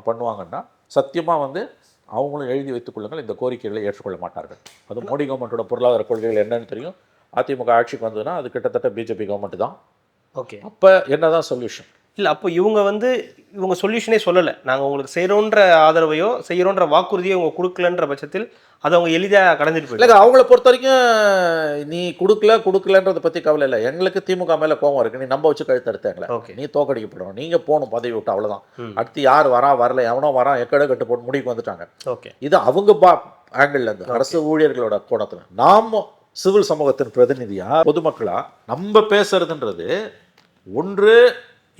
பண்ணுவாங்கன்னா, சத்தியமாக வந்து அவங்களும் எழுதி வைத்துக் கொள்ளுங்கள், இந்த கோரிக்கைகளை ஏற்றுக்கொள்ள மாட்டார்கள். அது மோடி கவர்மெண்ட்டோட பொருளாதார கொள்கைகள் என்னன்னு தெரியும். அதிமுக ஆட்சிக்கு வந்ததுன்னா அது கிட்டத்தட்ட பிஜேபி கவர்மெண்ட் தான். ஓகே, அப்போ என்ன தான் சொல்யூஷன்? இல்லை, அப்போ இவங்க சொல்யூஷனே சொல்லலை. நாங்கள் உங்களுக்கு செய்கிறோன்ற ஆதரவையோ செய்கிறோன்ற வாக்குறுதியோ அவங்க கொடுக்கலன்ற பட்சத்தில் அதை அவங்க எளிதாக கடந்துட்டு போயிடல. இல்லை, அவங்கள பொறுத்த வரைக்கும் நீ கொடுக்கலன்றதை பற்றி கவலை இல்லை. எங்களுக்கு திமுக மேலே கோவம் இருக்குது, நீ நம்ப வச்சு கழுத்தெடுத்தாங்களே. ஓகே, நீ தோக்கடிக்கப்படணும், நீங்கள் போகணும் பதவி விட்டு, அவ்வளோதான். அடுத்து யார் வரல, எவனோ வரான், எக்கடை கட்டு போட்டு முடிவுக்கு வந்துட்டாங்க. ஓகே, இது அவங்க ஆங்கிள் இருந்து அரசு ஊழியர்களோட கோணத்தில். நாம் சிவில் சமூகத்தின் பிரதிநிதியாக, பொதுமக்களாக நம்ம பேசுறதுன்றது ஒன்று,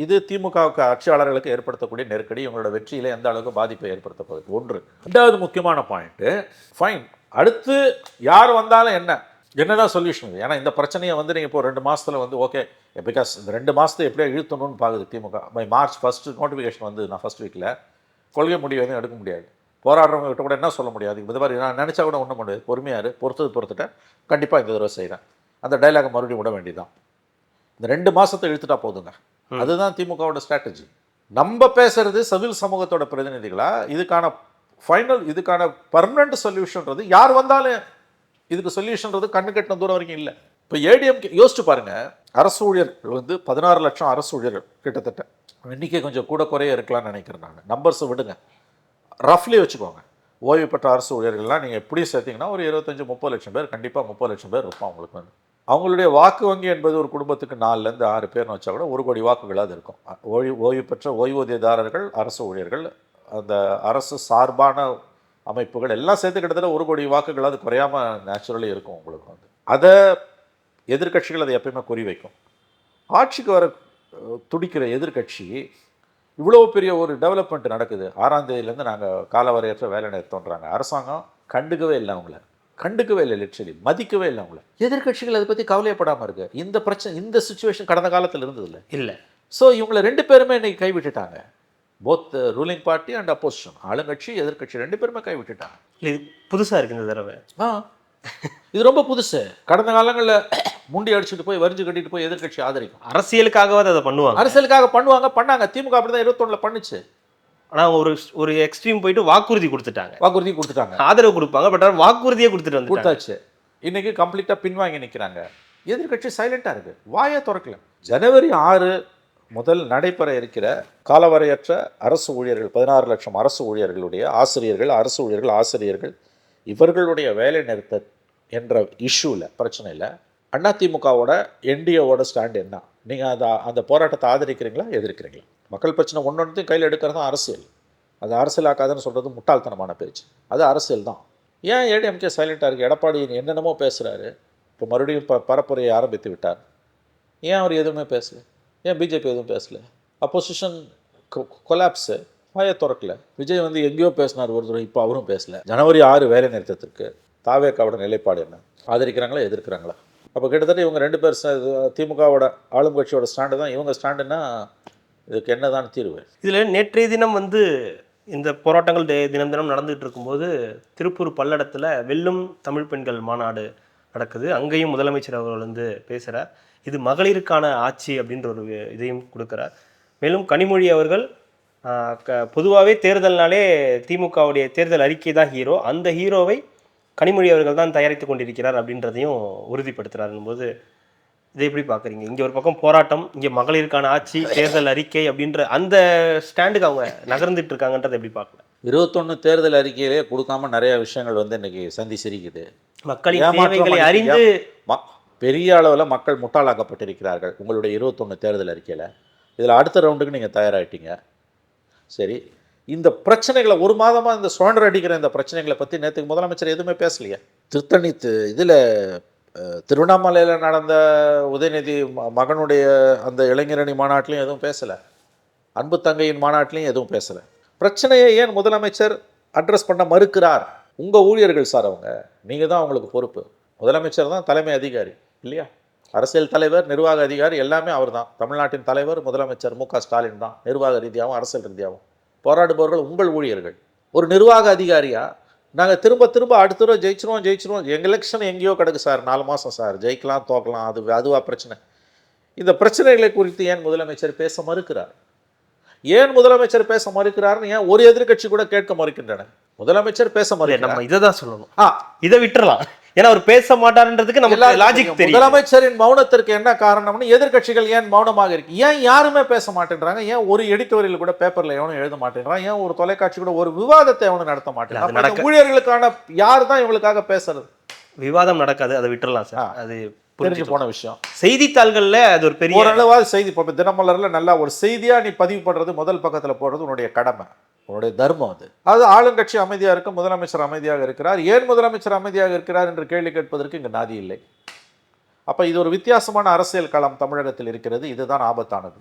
இது திமுகவுக்கு ஆட்சியாளர்களுக்கு ஏற்படுத்தக்கூடிய நெருக்கடி, இவங்களோட வெற்றியில் எந்த அளவுக்கு பாதிப்பை ஏற்படுத்த போகுது ஒன்று. ரெண்டாவது முக்கியமான பாயிண்ட்டு, ஃபைன், அடுத்து யார் வந்தாலும் என்னதான் சொல்யூஷன்? ஏன்னா இந்த பிரச்சனையை வந்து நீங்கள் இப்போ 2 மாதத்தில் வந்து ஓகே, பிகாஸ் இந்த 2 மாதத்தை எப்படியா இழுத்தணும்னு பார்க்குது திமுக. பை மார்ச் 1 நோட்டிஃபிகேஷன் வந்து நான் ஃபர்ஸ்ட் வீக்கில் கொள்கை முடிவு எதுவும் எடுக்க முடியாது. போராடுறவங்க கிட்ட கூட என்ன சொல்ல முடியாது, இது மாதிரி நான் நினச்சா கூட ஒன்றும் முடியாது, பொறுமையாரு, பொறுத்துட்டேன், கண்டிப்பாக இந்த தடவை செய்கிறேன், அந்த டைலாகை மறுபடியும் விட வேண்டியதான். இந்த 2 மாதத்தை இழுத்துட்டா போதுங்க. அதுதான் திமுகவோட ஸ்ட்ராட்டஜி. நம்ம பேசுறது சிவில் சமூகத்தோட பிரதிநிதிகளா, இதுக்கான பர்மனன்ட் சொல்யூஷன்றது யார் வந்தாலும் இதுக்கு சொல்யூஷன்றது கண்ணு கட்டின தூரம் வரைக்கும் இல்லை. இப்போ ஏடிஎம்கே யோசிச்சு பாருங்க, அரசு ஊழியர்கள் வந்து 16 லட்சம் அரசு ஊழியர்கள் கிட்டத்தட்ட. எண்ணிக்கை கொஞ்சம் கூட குறைய இருக்கலாம்னு நினைக்கிறேன் நான். நம்பர்ஸை விடுங்க, ரஃப்லி வச்சுக்கோங்க. ஓய்வு பெற்ற அரசு ஊழியர்கள்லாம் நீங்கள் எப்படி சேர்த்திங்கன்னா ஒரு 25-30 லட்சம் பேர், கண்டிப்பாக 30 லட்சம் பேர் இருப்பான் அவங்களுக்கு வந்து. அவங்களுடைய வாக்கு வங்கி என்பது ஒரு குடும்பத்துக்கு 4லேருந்து 6 பேர்னு வச்சா கூட 1 கோடி வாக்குகளாக இருக்கும். ஓய்வு பெற்ற ஓய்வூதியதாரர்கள், அரசு ஊழியர்கள், அந்த அரசு சார்பான அமைப்புகள் எல்லாம் சேர்த்து கிட்டத்தட்ட 1 கோடி வாக்குகளாவது குறையாமல் நேச்சுரலி இருக்கும் உங்களுக்கு வந்து. அதை எதிர்க்கட்சிகள் அதை எப்பயுமே குறி வைக்கும். ஆட்சிக்கு வர துடிக்கிற எதிர்க்கட்சி இவ்வளோ பெரிய ஒரு டெவலப்மெண்ட் நடக்குது, 6ஆம் தேதியிலேருந்து நாங்கள் காலவரையற்ற வேலை நிறுத்தோன்றாங்க. அரசாங்கம் கண்டுக்கவே இல்லை அவங்கள, கண்டுக்கவே இல்லை, லிட்ரலி மதிக்கவே இல்லை அவங்கள. எதிர்க்கட்சிகள் அதை பற்றி கவலைப்படாமல் இருக்கு. இந்த பிரச்சனை, இந்த சுச்சுவேஷன் கடந்த காலத்தில் இருந்ததில்லை இல்லை. ஸோ இவங்களை 2 பேருமே இன்னைக்கு கைவிட்டுட்டாங்க. Both ruling party and opposition, ஆளுங்கட்சி எதிர்க்கட்சி 2 பேருமே கைவிட்டுட்டாங்க. இது புதுசாக இருக்குது இந்த தடவை. இது ரொம்ப புதுசு. கடந்த காலங்களில் முண்டி அடிச்சுட்டு போய் வரிஞ்சு கட்டிட்டு போய் எதிர்க்கட்சி ஆதரிக்கும். அரசியலுக்காகவாது அதை பண்ணுவாங்க, அரசியலுக்காக பண்ணாங்க. திமுக அப்படி தான் 21 பண்ணுச்சு. ஆனால் ஒரு எக்ஸ்ட்ரீம் போயிட்டு வாக்குறுதி கொடுத்துட்டாங்க. ஆதரவு கொடுப்பாங்க, பட் வாக்குறுதியே கொடுத்தாச்சு. இன்னைக்கு கம்ப்ளீட்டாக பின்வாங்கி நிற்கிறாங்க. எதிர்க்கட்சி சைலண்டாக இருக்குது, வாயை திறக்கல. ஜனவரி 6 முதல் நடைபெற இருக்கிற காலவரையற்ற அரசு ஊழியர்கள், 16 லட்சம் அரசு ஊழியர்களுடைய அரசு ஊழியர்கள் ஆசிரியர்கள் இவர்களுடைய வேலை நிறுத்த என்ற இஷ்யூவில், பிரச்சனையில் அதிமுகவோட என்டிஏவோட ஸ்டாண்ட் என்ன? நீங்கள் அந்த போராட்டத்தை ஆதரிக்கிறீங்களா, எதிர்க்கிறீங்களா? மக்கள் பிரச்சனை ஒன்றொன்றையும் கையில் எடுக்கிறது தான் அரசியல். அது அரசியலாக்காதுன்னு சொல்கிறது முட்டாள்தனமான பேச்சு. அது அரசியல் தான். ஏன் ஏடிஎம்கே சைலண்டாக இருக்குது? எடப்பாடி என்னென்னமோ பேசுகிறாரு. இப்போ மறுபடியும் பரப்புரையை ஆரம்பித்து விட்டார். ஏன் அவர் எதுவுமே பேசல? ஏன் பிஜேபி எதுவும் பேசல? அப்போசிஷன் கொலாப்ஸு, வாயை திறக்கல. விஜய் வந்து எங்கேயோ பேசினார் ஒரு தடவை, இப்போ அவரும் பேசல. ஜனவரி 6 வேலை நிறுத்தத்திற்கு தாவேக்காவோட நிலைப்பாடு என்ன? ஆதரிக்கிறாங்களா, எதிர்க்கிறாங்களா? அப்போ கிட்டத்தட்ட இவங்க 2 பேர் திமுகவோட ஆளும் கட்சியோட ஸ்டாண்டு தான் இவங்க ஸ்டாண்டுன்னா இதுக்கு என்னதான் தீர்வு? இதில் நேற்றைய தினம் வந்து இந்த போராட்டங்கள் தினம் நடந்துகிட்டு இருக்கும்போது திருப்பூர் பல்லடத்தில் வெல்லும் தமிழ் பெண்கள் மாநாடு நடக்குது. அங்கேயும் முதலமைச்சர் அவர்கள் வந்து பேசுகிறார். இது மகளிருக்கான ஆட்சி அப்படின்ற ஒரு இதையும் கொடுக்குறார். மேலும் கனிமொழி அவர்கள் பொதுவாகவே தேர்தல்னாலே திமுகவுடைய தேர்தல் அறிக்கை தான் ஹீரோ, அந்த ஹீரோவை கனிமொழி அவர்கள் தான் தயாரித்து கொண்டிருக்கிறார் அப்படின்றதையும் உறுதிப்படுத்துகிறாருன்னும் போது இதை எப்படி பார்க்குறீங்க? இங்கே ஒரு பக்கம் போராட்டம், இங்கே மகளிருக்கான ஆட்சி, தேர்தல் அறிக்கை அப்படின்ற அந்த ஸ்டாண்டுக்கு அவங்க நகர்ந்துட்டு இருக்காங்கன்றதை எப்படி பார்க்கலாம்? 21 தேர்தல் அறிக்கையிலே கொடுக்காம நிறைய விஷயங்கள் வந்து இன்னைக்கு சந்தி சிரிக்குது. மக்களின் தேவைகளை அறிந்து பெரிய அளவில் மக்கள் முட்டாளாக்கப்பட்டிருக்கிறார்கள் உங்களுடைய 21 தேர்தல் அறிக்கையில். இதில் அடுத்த ரவுண்டுக்கு நீங்கள் தயாராகிட்டீங்க. சரி, இந்த பிரச்சனைகளை ஒரு மாதமாக இந்த சுழன்று அடிக்கிற இந்த பிரச்சனைகளை பற்றி நேற்றுக்கு முதலமைச்சர் எதுவுமே பேசலையே. திருத்தணி இதில் திருவண்ணாமலையில் நடந்த உதயநிதி மகனுடைய அந்த இளைஞரணி மாநாட்டிலையும் எதுவும் பேசலை. அன்பு தங்கையின் மாநாட்டிலையும் எதுவும் பேசலை. பிரச்சனையை ஏன் முதலமைச்சர் அட்ரஸ் பண்ண மறுக்கிறார்? உங்கள் ஊழியர்கள் சார், அவங்க, நீங்கள் தான் அவங்களுக்கு பொறுப்பு. முதலமைச்சர் தான் தலைமை அதிகாரி இல்லையா? அரசியல் தலைவர், நிர்வாக அதிகாரி எல்லாமே அவர் தான். தமிழ்நாட்டின் தலைவர் முதலமைச்சர் மு க ஸ்டாலின் தான், நிர்வாக ரீதியாகவும் அரசியல் ரீதியாகவும். போராடுபவர்கள் உங்கள் ஊழியர்கள். ஒரு நிர்வாக அதிகாரியாக நாங்கள் திரும்ப அடுத்த தடவை ஜெயிச்சிருவோம். எங்கள் எலெக்ஷன் எங்கேயோ கிடக்கு சார், 4 மாதம் சார், ஜெயிக்கலாம் தோக்கலாம், அதுவா பிரச்சனை? இந்த பிரச்சனைகளை குறித்து ஏன் முதலமைச்சர் பேச மறுக்கிறார்? ஏன் முதலமைச்சர் பேச மறுக்கிறார்னு ஏன் ஒரு எதிர்க்கட்சி கூட கேட்க மறுக்கின்றன? முதலமைச்சர் பேச மறுக்கிறார். நம்ம இதை தான் சொல்லணும். இதை விட்டுறலாம், ஏன்னா அவர் பேச மாட்டார்ன்றதுக்கு நம்ம லாஜிக் தெரியும். முதலமைச்சரின் மௌனத்திற்கு என்ன காரணம்னு எதிர்க்கட்சிகள் ஏன் மௌனமாக இருக்கு? ஏன் யாருமே பேச மாட்டேன்றாங்க? ஏன் ஒரு எடிட்டோரியல் கூட பேப்பர்ல எவனும் எழுத மாட்டேன்றான்? ஏன் ஒரு தொலைக்காட்சி கூட ஒரு விவாதத்தை எவனும் நடத்த மாட்டேன்? ஊழியர்களுக்கான யார் தான் இவங்களுக்காக பேசுறது? விவாதம் நடக்காது, அதை விட்டுறலாம் சார். அது புரிஞ்சு போன விஷயம். செய்தித்தாள்கள்ல அது ஒரு பெரிய ஓரளவாவது செய்தி, இப்போ தினமலர்ல நல்லா ஒரு செய்தியா நீ பதிவு பண்றது, முதல் பக்கத்துல போடுறது உன்னுடைய கடமை, உன்னுடைய தர்மம். அது ஆளுங்கட்சி அமைதியாக இருக்கும், முதலமைச்சர் அமைதியாக இருக்கிறார். ஏன் முதலமைச்சர் அமைதியாக இருக்கிறார் என்று கேள்வி கேட்பதற்கு இங்கு நாதி இல்லை. அப்போ இது ஒரு வித்தியாசமான அரசியல் களம் தமிழகத்தில் இருக்கிறது. இதுதான் ஆபத்தானது.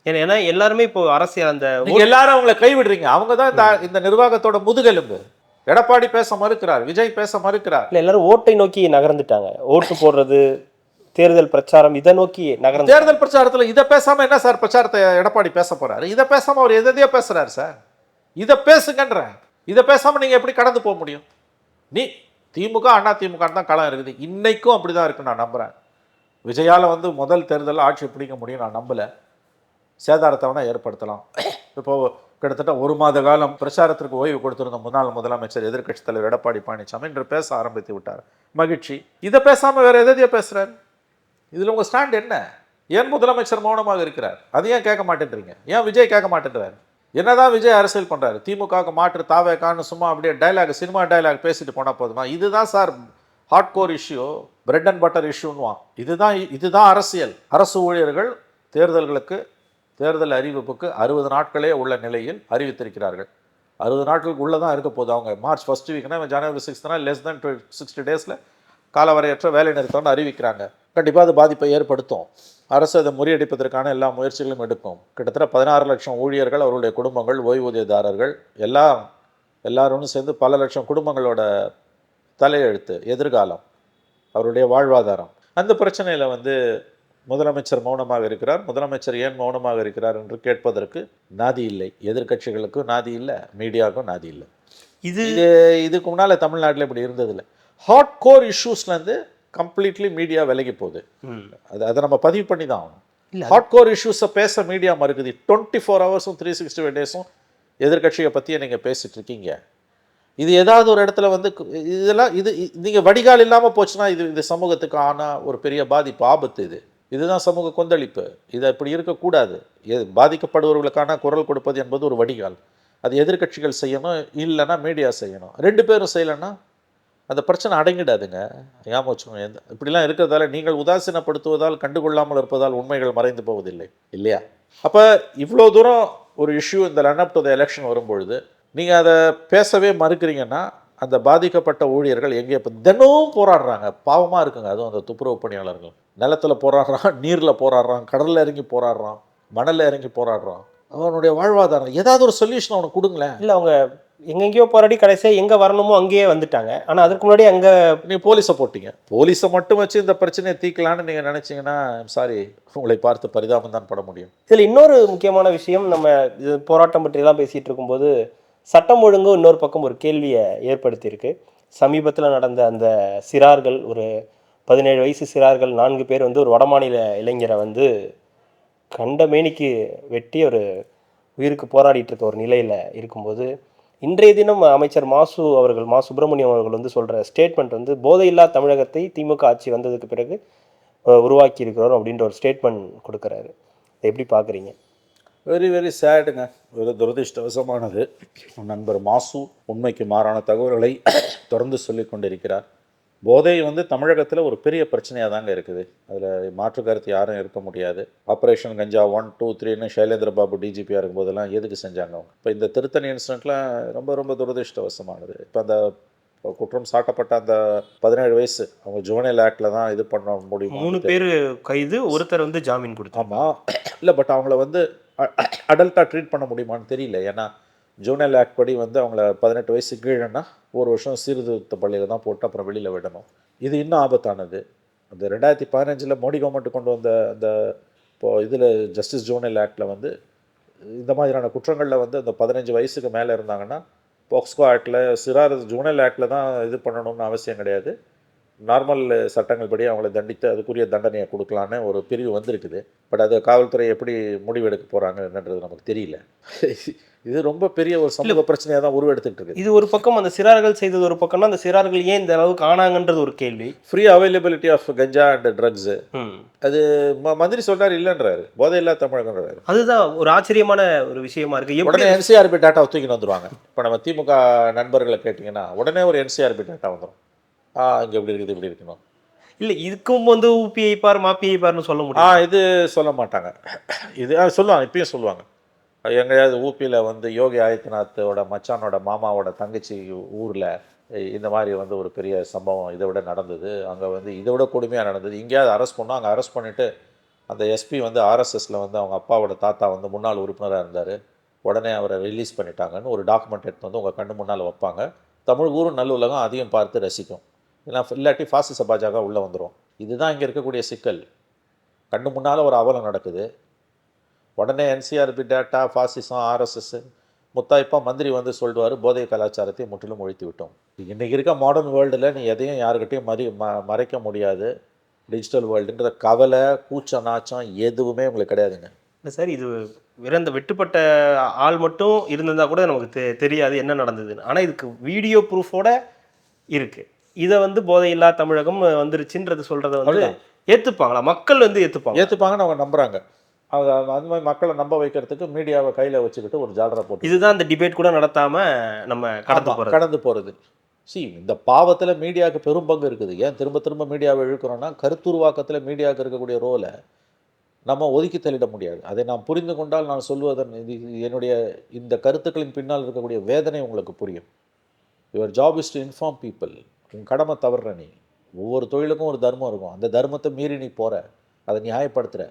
ஏன்னா எல்லாருமே இப்போ அரசியல் அந்த எல்லாரும் அவங்களை கைவிடுறீங்க. அவங்க தான் இந்த நிர்வாகத்தோட முதுகெலும்பு. எடப்பாடி பேச மறுக்கிறார், விஜய் பேச மறுக்கிறார். எல்லாரும் ஓட்டை நோக்கி நகர்ந்துட்டாங்க. ஓட்டு போடுறது, தேர்தல் பிரச்சாரம், இதை நோக்கி நகர்ந்து. தேர்தல் பிரச்சாரத்தில் இதை பேசாம என்ன சார் பிரச்சாரத்தை எடப்பாடி பேச போறாரு? இதை பேசாம அவர் எதையோ பேசுறாரு சார். இதை பேசுங்கன்ற, இதை பேசாம நீங்க எப்படி கடந்து போக முடியும்? நீ திமுக அண்ணா திமுக தான் களம் இருக்குது. இன்னைக்கும் அப்படிதான் இருக்கு நான் நம்புறேன். விஜயால வந்து முதல் தேர்தலில் ஆட்சி பிடிக்க முடியும் நான் நம்பல. சேதாரத்தை வேணா ஏற்படுத்தலாம். இப்போ கிட்டத்தட்ட 1 மாத காலம் பிரச்சாரத்திற்கு ஓய்வு கொடுத்திருந்த முன்னாள் முதலமைச்சர் எதிர்க்கட்சி தலைவர் எடப்பாடி பழனிசாமி இன்று பேச ஆரம்பித்து விட்டார். மகிழ்ச்சி. இதை பேசாம வேற எதையோ பேசுறாரு. இதில் உங்கள் ஸ்டாண்ட் என்ன? ஏன் முதலமைச்சர் மௌனமாக இருக்கிறார்? அது ஏன் கேட்க மாட்டேன்றீங்க? ஏன் விஜய் கேட்க மாட்டேன்றாரு? என்னதான் விஜய் அரசியல் பண்ணுறாரு? திமுகவுக்கு மாற்று தாவேக்கான்னு சும்மா அப்படியே டைலாக், சினிமா டைலாக் பேசிட்டு போனால் போதுமா? இதுதான் sir hard core issue, bread and butter இஷ்யூன்னுவான். இதுதான் அரசியல். அரசு ஊழியர்கள் தேர்தல் அறிவிப்புக்கு 60 நாட்களே உள்ள நிலையில் அறிவித்திருக்கிறார்கள். 60 நாட்களுக்கு உள்ளே தான் இருக்க போகுது. அவங்க மார்ச் 1 வீக்னா ஜனவரி 6னா லெஸ் தென் 60 டேஸில் காலவரையற்ற வேலை நிறுத்தம்னு அறிவிக்கிறாங்க. கண்டிப்பாக அது பாதிப்பை ஏற்படுத்தும். அரசு அதை முறியடிப்பதற்கான எல்லா முயற்சிகளும் எடுக்கும். கிட்டத்தட்ட 16 லட்சம் ஊழியர்கள், அவருடைய குடும்பங்கள், ஓய்வூதியதாரர்கள் எல்லாரும் சேர்ந்து பல லட்சம் குடும்பங்களோட தலையெழுத்து, எதிர்காலம், அவருடைய வாழ்வாதாரம். அந்த பிரச்சனையில் முதலமைச்சர் மௌனமாக இருக்கிறார். முதலமைச்சர் ஏன் மௌனமாக இருக்கிறார் என்று கேட்பதற்கு நாதி இல்லை. எதிர்க்கட்சிகளுக்கும் நாதி இல்லை, மீடியாவுக்கும் நாதி இல்லை. இதுக்கு முன்னால் தமிழ்நாட்டில் இப்படி இருந்ததில்லை. ஹாட் கோர் இஷ்யூஸ்லேருந்து கம்ப்ளீட்லி மீடியா விலகி போகுது. அதை நம்ம பதிவு பண்ணி தான் ஆகணும். ஹாட் கோர் இஷ்யூஸை பேச மீடியா மறுக்குது. 24 ஹவர்ஸும் 365 டேஸும் எதிர்க்கட்சியை பற்றியே நீங்கள் பேசிகிட்டு இருக்கீங்க. இது ஏதாவது ஒரு இடத்துல இதெல்லாம் நீங்கள் வடிகால் இல்லாமல் போச்சுன்னா இது சமூகத்துக்கு ஆனால் ஒரு பெரிய பாதிப்பு, ஆபத்து. இதுதான் சமூக கொந்தளிப்பு. இதை இப்படி இருக்கக்கூடாது. பாதிக்கப்படுபவர்களுக்கான குரல் கொடுப்பது என்பது ஒரு வடிகால். அது எதிர்க்கட்சிகள் செய்யணும், இல்லைன்னா மீடியா செய்யணும். 2 பேரும் செய்யலைன்னா அந்த பிரச்சனை அடங்கிடாதுங்க. ஞாபகம் வச்சுக்கோங்க. இப்படிலாம் இருக்கிறதால நீங்கள் உதாசீனப்படுத்துவதால், கண்டுகொள்ளாமல் இருப்பதால் உண்மைகள் மறைந்து போவதில்லை, இல்லையா? அப்போ இவ்வளோ தூரம் ஒரு இஷ்யூ இந்த run up to the election வரும்பொழுது நீங்கள் அதை பேசவே மறுக்கிறீங்கன்னா, அந்த பாதிக்கப்பட்ட ஊழியர்கள் எங்கே இப்போ தினமும் போராடுறாங்க. பாவமாக இருக்குங்க. அதுவும் அந்த துப்புரவு பணியாளர்கள் நிலத்தில் போராடுறான், நீரில் போராடுறான், கடலில் இறங்கி போராடுறான், மணலில் இறங்கி போராடுறான். அவனுடைய வாழ்வாதாரம் ஏதாவது ஒரு சொல்யூஷன் அவனுக்கு கொடுங்களேன். இல்லை, அவங்க எங்கெங்கேயோ போராடி கடைசியாக எங்கே வரணுமோ அங்கேயே வந்துட்டாங்க. ஆனால் அதுக்கு முன்னாடி அங்கே நீங்கள் போலீஸை போட்டிங்க. போலீஸை மட்டும் வச்சு இந்த பிரச்சனையை தீர்க்கலான்னு நீங்கள் நினச்சிங்கன்னா, சாரி, உங்களை பார்த்து பரிதாபம் தான் பட முடியும். இதில் இன்னொரு முக்கியமான விஷயம், நம்ம இது போராட்டம் பற்றிலாம் பேசிகிட்டு இருக்கும்போது சட்டம் ஒழுங்கு இன்னொரு பக்கம் ஒரு கேள்வியை ஏற்படுத்தியிருக்கு. சமீபத்தில் நடந்த அந்த சிறார்கள், ஒரு 17 வயசு சிறார்கள் 4 பேர் ஒரு வடமாநில இளைஞரை கண்டமேனிக்கு வெட்டி ஒரு உயிருக்கு போராடிட்டு இருக்க ஒரு நிலையில் இருக்கும்போது, இன்றைய தினம் அமைச்சர் மா சுப்பிரமணியம் அவர்கள் சொல்கிற ஸ்டேட்மெண்ட் போதையில்லா தமிழகத்தை திமுக ஆட்சி வந்ததுக்கு பிறகு உருவாக்கி இருக்கிறோம் அப்படின்ற ஒரு ஸ்டேட்மெண்ட் கொடுக்குறாரு. எப்படி பார்க்குறீங்க? வெரி வெரி சேடுங்க. ஒரு துரதிருஷ்டவசமானது. நண்பர் மாசு உண்மைக்கு மாறான தகவல்களை தொடர்ந்து சொல்லி கொண்டிருக்கிறார். போதை தமிழகத்தில் ஒரு பெரிய பிரச்சனையாக தாங்க இருக்குது. அதில் மாற்று கருத்து யாரும் இருக்க முடியாது. ஆப்ரேஷன் கஞ்சா 1, 2, 3ன்னு சைலேந்திர பாபு டிஜிபியாக இருக்கும்போதெல்லாம் எதுக்கு செஞ்சாங்க அவங்க? இப்போ இந்த திருத்தணி இன்சிடென்ட்லாம் ரொம்ப ரொம்ப துரதிருஷ்டவசமானது. இப்போ அந்த குற்றம் சாட்டப்பட்ட அந்த 17 வயசு அவங்க ஜுவனைல் ஆக்டில் தான் இது பண்ண முடியும். 3 பேர் கைது, ஒருத்தர் ஜாமீன் கொடுத்து. ஆமாம், இல்லை, பட் அவங்கள அடல்ட்டாக ட்ரீட் பண்ண முடியுமான்னு தெரியல. ஏன்னா ஜுவனைல் ஆக்ட் படி அவங்கள 18 வயசு கீழேன்னா 1 வருஷம் சீர்திருத்த பள்ளியில் தான் போட்டு அப்புறம் வெளியில் விடணும். இது இன்னும் ஆபத்தானது. அந்த 2015 மோடி கவர்மெண்ட் கொண்டு வந்த அந்த இதில் ஜஸ்டிஸ் ஜுவனைல் ஆக்டில் இந்த மாதிரியான குற்றங்களில் அந்த 15 வயசுக்கு மேலே இருந்தாங்கன்னா போக்ஸ்கோ ஆக்டில், சிறார் ஜுவனைல் ஆக்டில் தான் இது பண்ணணும்னு அவசியம் கிடையாது. நார்மல் சட்டங்கள் படி அவங்கள தண்டித்து அதுக்குரிய தண்டனையை கொடுக்கலான்னு ஒரு பிரிவு வந்திருக்குது. பட் அது காவல்துறை எப்படி முடிவெடுக்க போகிறாங்க என்னன்றது நமக்கு தெரியல. இது ரொம்ப பெரிய ஒரு சமூக பிரச்சனையாக தான் உருவெடுத்துட்டு இருக்கு. இது ஒரு பக்கம், அந்த சிறார்கள் செய்தது ஒரு பக்கம்னா, அந்த சிறார்கள் ஏன் இந்த அளவுக்கு ஆனாங்கன்றது ஒரு கேள்வி. Free availability of ganja and drugs, அது மந்திரி சொல்றாரு, இல்லைன்றாரு. போதையில்லா தமிழகன்றாரு. அதுதான் ஒரு ஆச்சரியமான ஒரு விஷயமா இருக்கு. உடனே என்சிஆர்பி டேட்டா தூக்கின்னு வந்துருவாங்க. இப்போ நம்ம திமுக நண்பர்களை கேட்டிங்கன்னா உடனே ஒரு என்சிஆர்பி டேட்டா வந்துடும். இங்கே இப்படி இருக்குது, இப்படி இருக்கணும். இல்லை, இதுக்கும் ஊபிஐ பார் மாப்பிஐ பார்னு சொல்ல முடியும். இது சொல்ல மாட்டாங்க. இது சொல்லுவாங்க, இப்பயும் சொல்லுவாங்க. எங்கேயாவது ஊபியில் யோகி ஆதித்யநாத்தோட மச்சானோட மாமாவோட தங்கச்சி ஊரில் இந்த மாதிரி ஒரு பெரிய சம்பவம் இதை விட நடந்தது, அங்கே இதை விட கொடுமையாக நடந்தது, இங்கேயாவது அரெஸ்ட் பண்ணோம். அங்கே அரெஸ்ட் பண்ணிவிட்டு அந்த எஸ்பி ஆர்எஸ்எஸில் அவங்க அப்பாவோட தாத்தா முன்னாள் உறுப்பினராக இருந்தார், உடனே அவரை ரிலீஸ் பண்ணிட்டாங்கன்னு ஒரு டாக்குமெண்ட் எடுத்து உங்கள் கண்ணு முன்னால் வைப்பாங்க. தமிழ் ஊரும் நல்லுலகம் அதையும் பார்த்து ரசிக்கும். இல்லாட்டி ஃபாசிச பாஜக உள்ளே வந்துடும். இதுதான் இங்கே இருக்கக்கூடிய சிக்கல். கண்ணு முன்னால் ஒரு அவலம் நடக்குது, உடனே என்சிஆர்பி டேட்டா, ஃபாசிசம், ஆர்எஸ்எஸ், முத்தாய்ப்பா மந்திரி சொல்லுவார், போதை கலாச்சாரத்தை முற்றிலும் ஒழித்து விட்டோம். இன்றைக்கி இருக்க மாடர்ன் வேர்ல்டில் நீ எதையும் யாருக்கிட்டையும் மறைக்க முடியாது. டிஜிட்டல் வேர்ல்டுன்ற கவலை, கூச்ச நாச்சம் எதுவுமே உங்களுக்கு கிடையாதுங்க. இல்லை சார், இது இந்த வெட்டுப்பட்ட ஆள் மட்டும் இருந்திருந்தால் கூட நமக்கு தெரியாது என்ன நடந்ததுன்னு. ஆனால் இதுக்கு வீடியோ ப்ரூஃபோட இருக்குது. இதை போதையில்லா தமிழகம் வந்துருச்சுன்றது சொல்கிறத ஏற்றுப்பாங்களா? மக்கள் வந்து ஏற்றுப்பாங்கன்னு அவங்க நம்புகிறாங்க. அது அந்த மாதிரி மக்களை நம்ப வைக்கிறதுக்கு மீடியாவை கையில் வச்சுக்கிட்டு ஒரு ஜாலரா போட்டு இதுதான் இந்த டிபேட் கூட நடத்தாமல் நம்ம கடந்து போகிறது. இந்த பாவத்தில் மீடியாவுக்கு பெரும் பங்கு இருக்குது. ஏன் திரும்ப திரும்ப மீடியாவை இழுக்கிறோன்னா, கருத்துருவாக்கத்தில் மீடியாவுக்கு இருக்கக்கூடிய ரோலை நம்ம ஒதுக்கி தள்ளிட முடியாது. அதை நாம் புரிந்து கொண்டால் நான் சொல்வதன் என்னுடைய இந்த கருத்துக்களின் பின்னால் இருக்கக்கூடிய வேதனை உங்களுக்கு புரியும். Your job is to inform people. உன் கடமை தவறுற நீ. ஒவ்வொரு தொழிலுக்கும் ஒரு தர்மம் இருக்கும். அந்த தர்மத்தை மீறி நீ போகிற, அதை நியாயப்படுத்துகிற,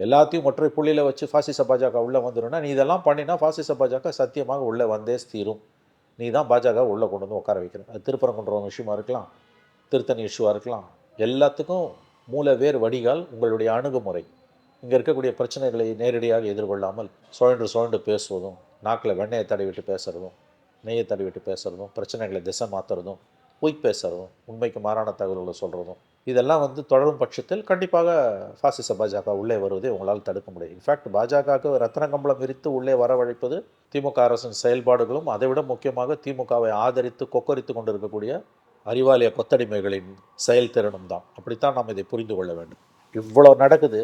எல்லாத்தையும் ஒற்றை புள்ளியில் வச்சு பாசிச பாஜக உள்ளே வந்துடும்னா, நீ இதெல்லாம் பண்ணினா பாசிச பாஜக சத்தியமாக உள்ளே வந்தே தீரும். நீ தான் பாஜக உள்ளே கொண்டு வந்து உட்கார வைக்கிற. அது திருப்பரங்குன்றம் விஷயமா இருக்கலாம், திருத்தணி இஷ்யூவாக இருக்கலாம். எல்லாத்துக்கும் மூல வேர் வடிகால் உங்களுடைய அணுகுமுறை. இங்கே இருக்கக்கூடிய பிரச்சனைகளை நேரடியாக எதிர்கொள்ளாமல் சுழன்று பேசுவதும், நாக்கில் வெண்ணெயை தடவிட்டு பேசுகிறதும், நெய்யை தடவிட்டு பேசுகிறதும், பிரச்சனைகளை திசை மாற்றுறதும், பொய் பேசுகிறதும், உண்மைக்கு மாறான தகவல்களை சொல்கிறதும், இதெல்லாம் தொடரும் பட்சத்தில் கண்டிப்பாக பாசிச பாஜக உள்ளே வருவதை உங்களால் தடுக்க முடியும். இன்ஃபேக்ட் பாஜகவுக்கு ரத்தன கம்பளம் விரித்து உள்ளே வரவழைப்பது திமுக அரசின் செயல்பாடுகளும், அதைவிட முக்கியமாக திமுகவை ஆதரித்து கொக்கரித்து கொண்டிருக்கக்கூடிய அறிவாலய கொத்தடிமைகளின் செயல்திறனும் தான். அப்படித்தான் நாம் இதை புரிந்து கொள்ள வேண்டும். இவ்வளோ நடக்குது.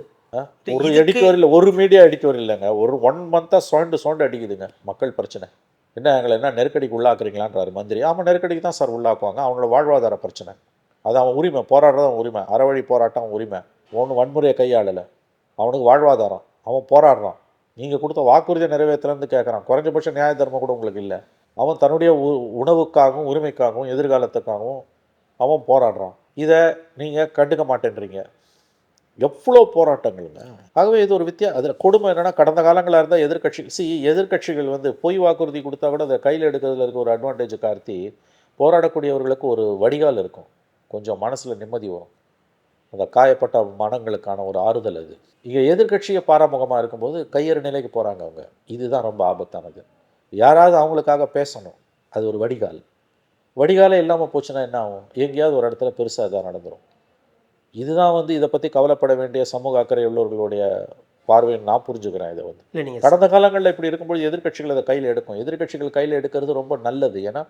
ஒரு எடிட்டோரியல், ஒரு மீடியா எடிட்டோரியல் இல்லைங்க, ஒரு 1 மந்த்தாக சுழண்டு அடிக்குதுங்க மக்கள் பிரச்சனை. எங்களை என்ன நெருக்கடிக்கு உள்ளாக்குறீங்களான்றாரு மந்திரி. ஆமாம், நெருக்கடிக்கு தான் சார் உள்ளாக்குவாங்க. அவங்களோட வாழ்வாதார பிரச்சனை, அது அவன் உரிமை. போராடுறதான் உரிமை. அறவழி போராட்டம் உரிமை. ஒன்றும் வன்முறையை கையாளலை. அவனுக்கு வாழ்வாதாரம், அவன் போராடுறான். நீங்கள் கொடுத்த வாக்குறுதியை நிறைவேற்றலன்னு கேட்குறான். குறைஞ்சபட்ச நியாய தர்மம் கூட உங்களுக்கு இல்லை. அவன் தன்னுடைய உணவுக்காகவும் உரிமைக்காகவும் எதிர்காலத்துக்காகவும் அவன் போராடுறான். இதை நீங்கள் கண்டுக்க மாட்டேன்றீங்க. எவ்வளோ போராட்டங்களுங்க. ஆகவே இது ஒரு அதில் கொடுமை என்னென்னா, கடந்த காலங்களாக இருந்தால் எதிர்கட்சிகள் பொய் வாக்குறுதி கொடுத்தா கூட அதை கையில் எடுக்கிறதுல இருக்க ஒரு அட்வான்டேஜ் கார்த்தி, போராடக்கூடியவர்களுக்கு ஒரு வடிகால் இருக்கும், கொஞ்சம் மனசில் நிம்மதி வரும், அந்த காயப்பட்ட மனங்களுக்கான ஒரு ஆறுதல். அது இங்கே எதிர்கட்சியை பாராமுகமாக இருக்கும்போது கையறு நிலைக்கு போகிறாங்க அவங்க. இதுதான் ரொம்ப ஆபத்தானது. யாராவது அவங்களுக்காக பேசணும். அது ஒரு வடிகாலே இல்லாமல் போச்சுன்னா என்ன ஆகும்? எங்கேயாவது ஒரு இடத்துல பெருசாக இதாக நடந்துடும். இதுதான் இதை பற்றி கவலைப்பட வேண்டிய சமூக அக்கறை உள்ளவர்களுடைய பார்வையை நான் புரிஞ்சுக்கிறேன். இதை கடந்த காலங்களில் இப்படி இருக்கும்போது எதிர்கட்சிகள் அதை கையில் எடுக்கும். எதிர்கட்சிகள் கையில் எடுக்கிறது ரொம்ப நல்லது. ஏன்னா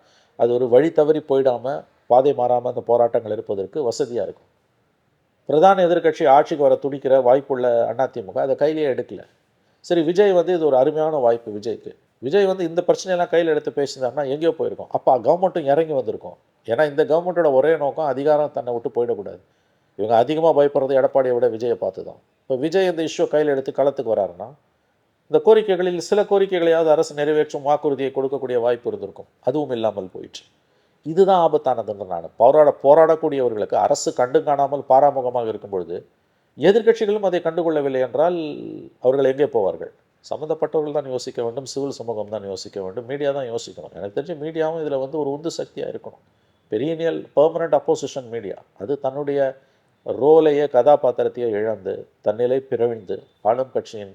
அது ஒரு வழி தவறி போயிடாமல், பாதை மாறாமல் அந்த போராட்டங்கள் இருப்பதற்கு வசதியாக இருக்கும். பிரதான எதிர்கட்சி ஆட்சிக்கு வர துடிக்கிற வாய்ப்புள்ள அதிமுக அதை கையிலேயே எடுக்கல. சரி, விஜய் இது ஒரு அருமையான வாய்ப்பு விஜய்க்கு. விஜய் இந்த பிரச்சனையெல்லாம் கையில் எடுத்து பேசினார்னா எங்கேயோ போயிருக்கோம். அப்போ கவர்மெண்ட்டும் இறங்கி வந்திருக்கும். ஏன்னா இந்த கவர்மெண்ட்டோட ஒரே நோக்கம் அதிகாரம் தன்னை விட்டு போயிடக்கூடாது. இவங்க அதிகமாக பயப்படுறது எடப்பாடியை விட விஜயை பார்த்து தான். இப்போ விஜய் இந்த இஷ்யூ கையில் எடுத்து களத்துக்கு வராருன்னா, இந்த கோரிக்கைகளில் சில கோரிக்கைகளையாவது அரசு நிறைவேற்றும் வாக்குறுதியை கொடுக்கக்கூடிய வாய்ப்பு இருந்திருக்கும். அதுவும் இல்லாமல் போயிடுச்சு. இதுதான் ஆபத்தானதுன்னு நான் போராடக்கூடியவர்களுக்கு அரசு கண்டு காணாமல் பாராமுகமாக இருக்கும் பொழுது எதிர்கட்சிகளும் அதை கண்டுகொள்ளவில்லை என்றால் அவர்கள் எங்கே போவார்கள்? சம்மந்தப்பட்டவர்கள் தான் யோசிக்க வேண்டும், சிவில் சமூகம் தான் யோசிக்க வேண்டும், மீடியா தான் யோசிக்கணும். எனக்கு தெரிஞ்ச மீடியாவும் இதில் ஒரு உந்து சக்தியாக இருக்கணும். பெரியனியல் பெர்மனண்ட் அப்போசிஷன் மீடியா அது தன்னுடைய ரோலையே கதாபாத்திரத்தையே இழந்து தன்னிலை பிறவிந்து ஆளும் கட்சியின்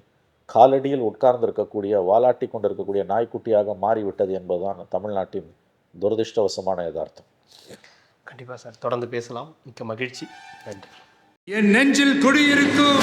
காலடியில் உட்கார்ந்திருக்கக்கூடிய, வாலாட்டி கொண்டிருக்கக்கூடிய நாய்க்குட்டியாக மாறிவிட்டது என்பதுதான் தமிழ்நாட்டின் துரதிருஷ்டவசமான யதார்த்தம். கண்டிப்பாக சார், தொடர்ந்து பேசலாம். மிக்க மகிழ்ச்சி. நன்றி. என் நெஞ்சில் குடியிருக்கும்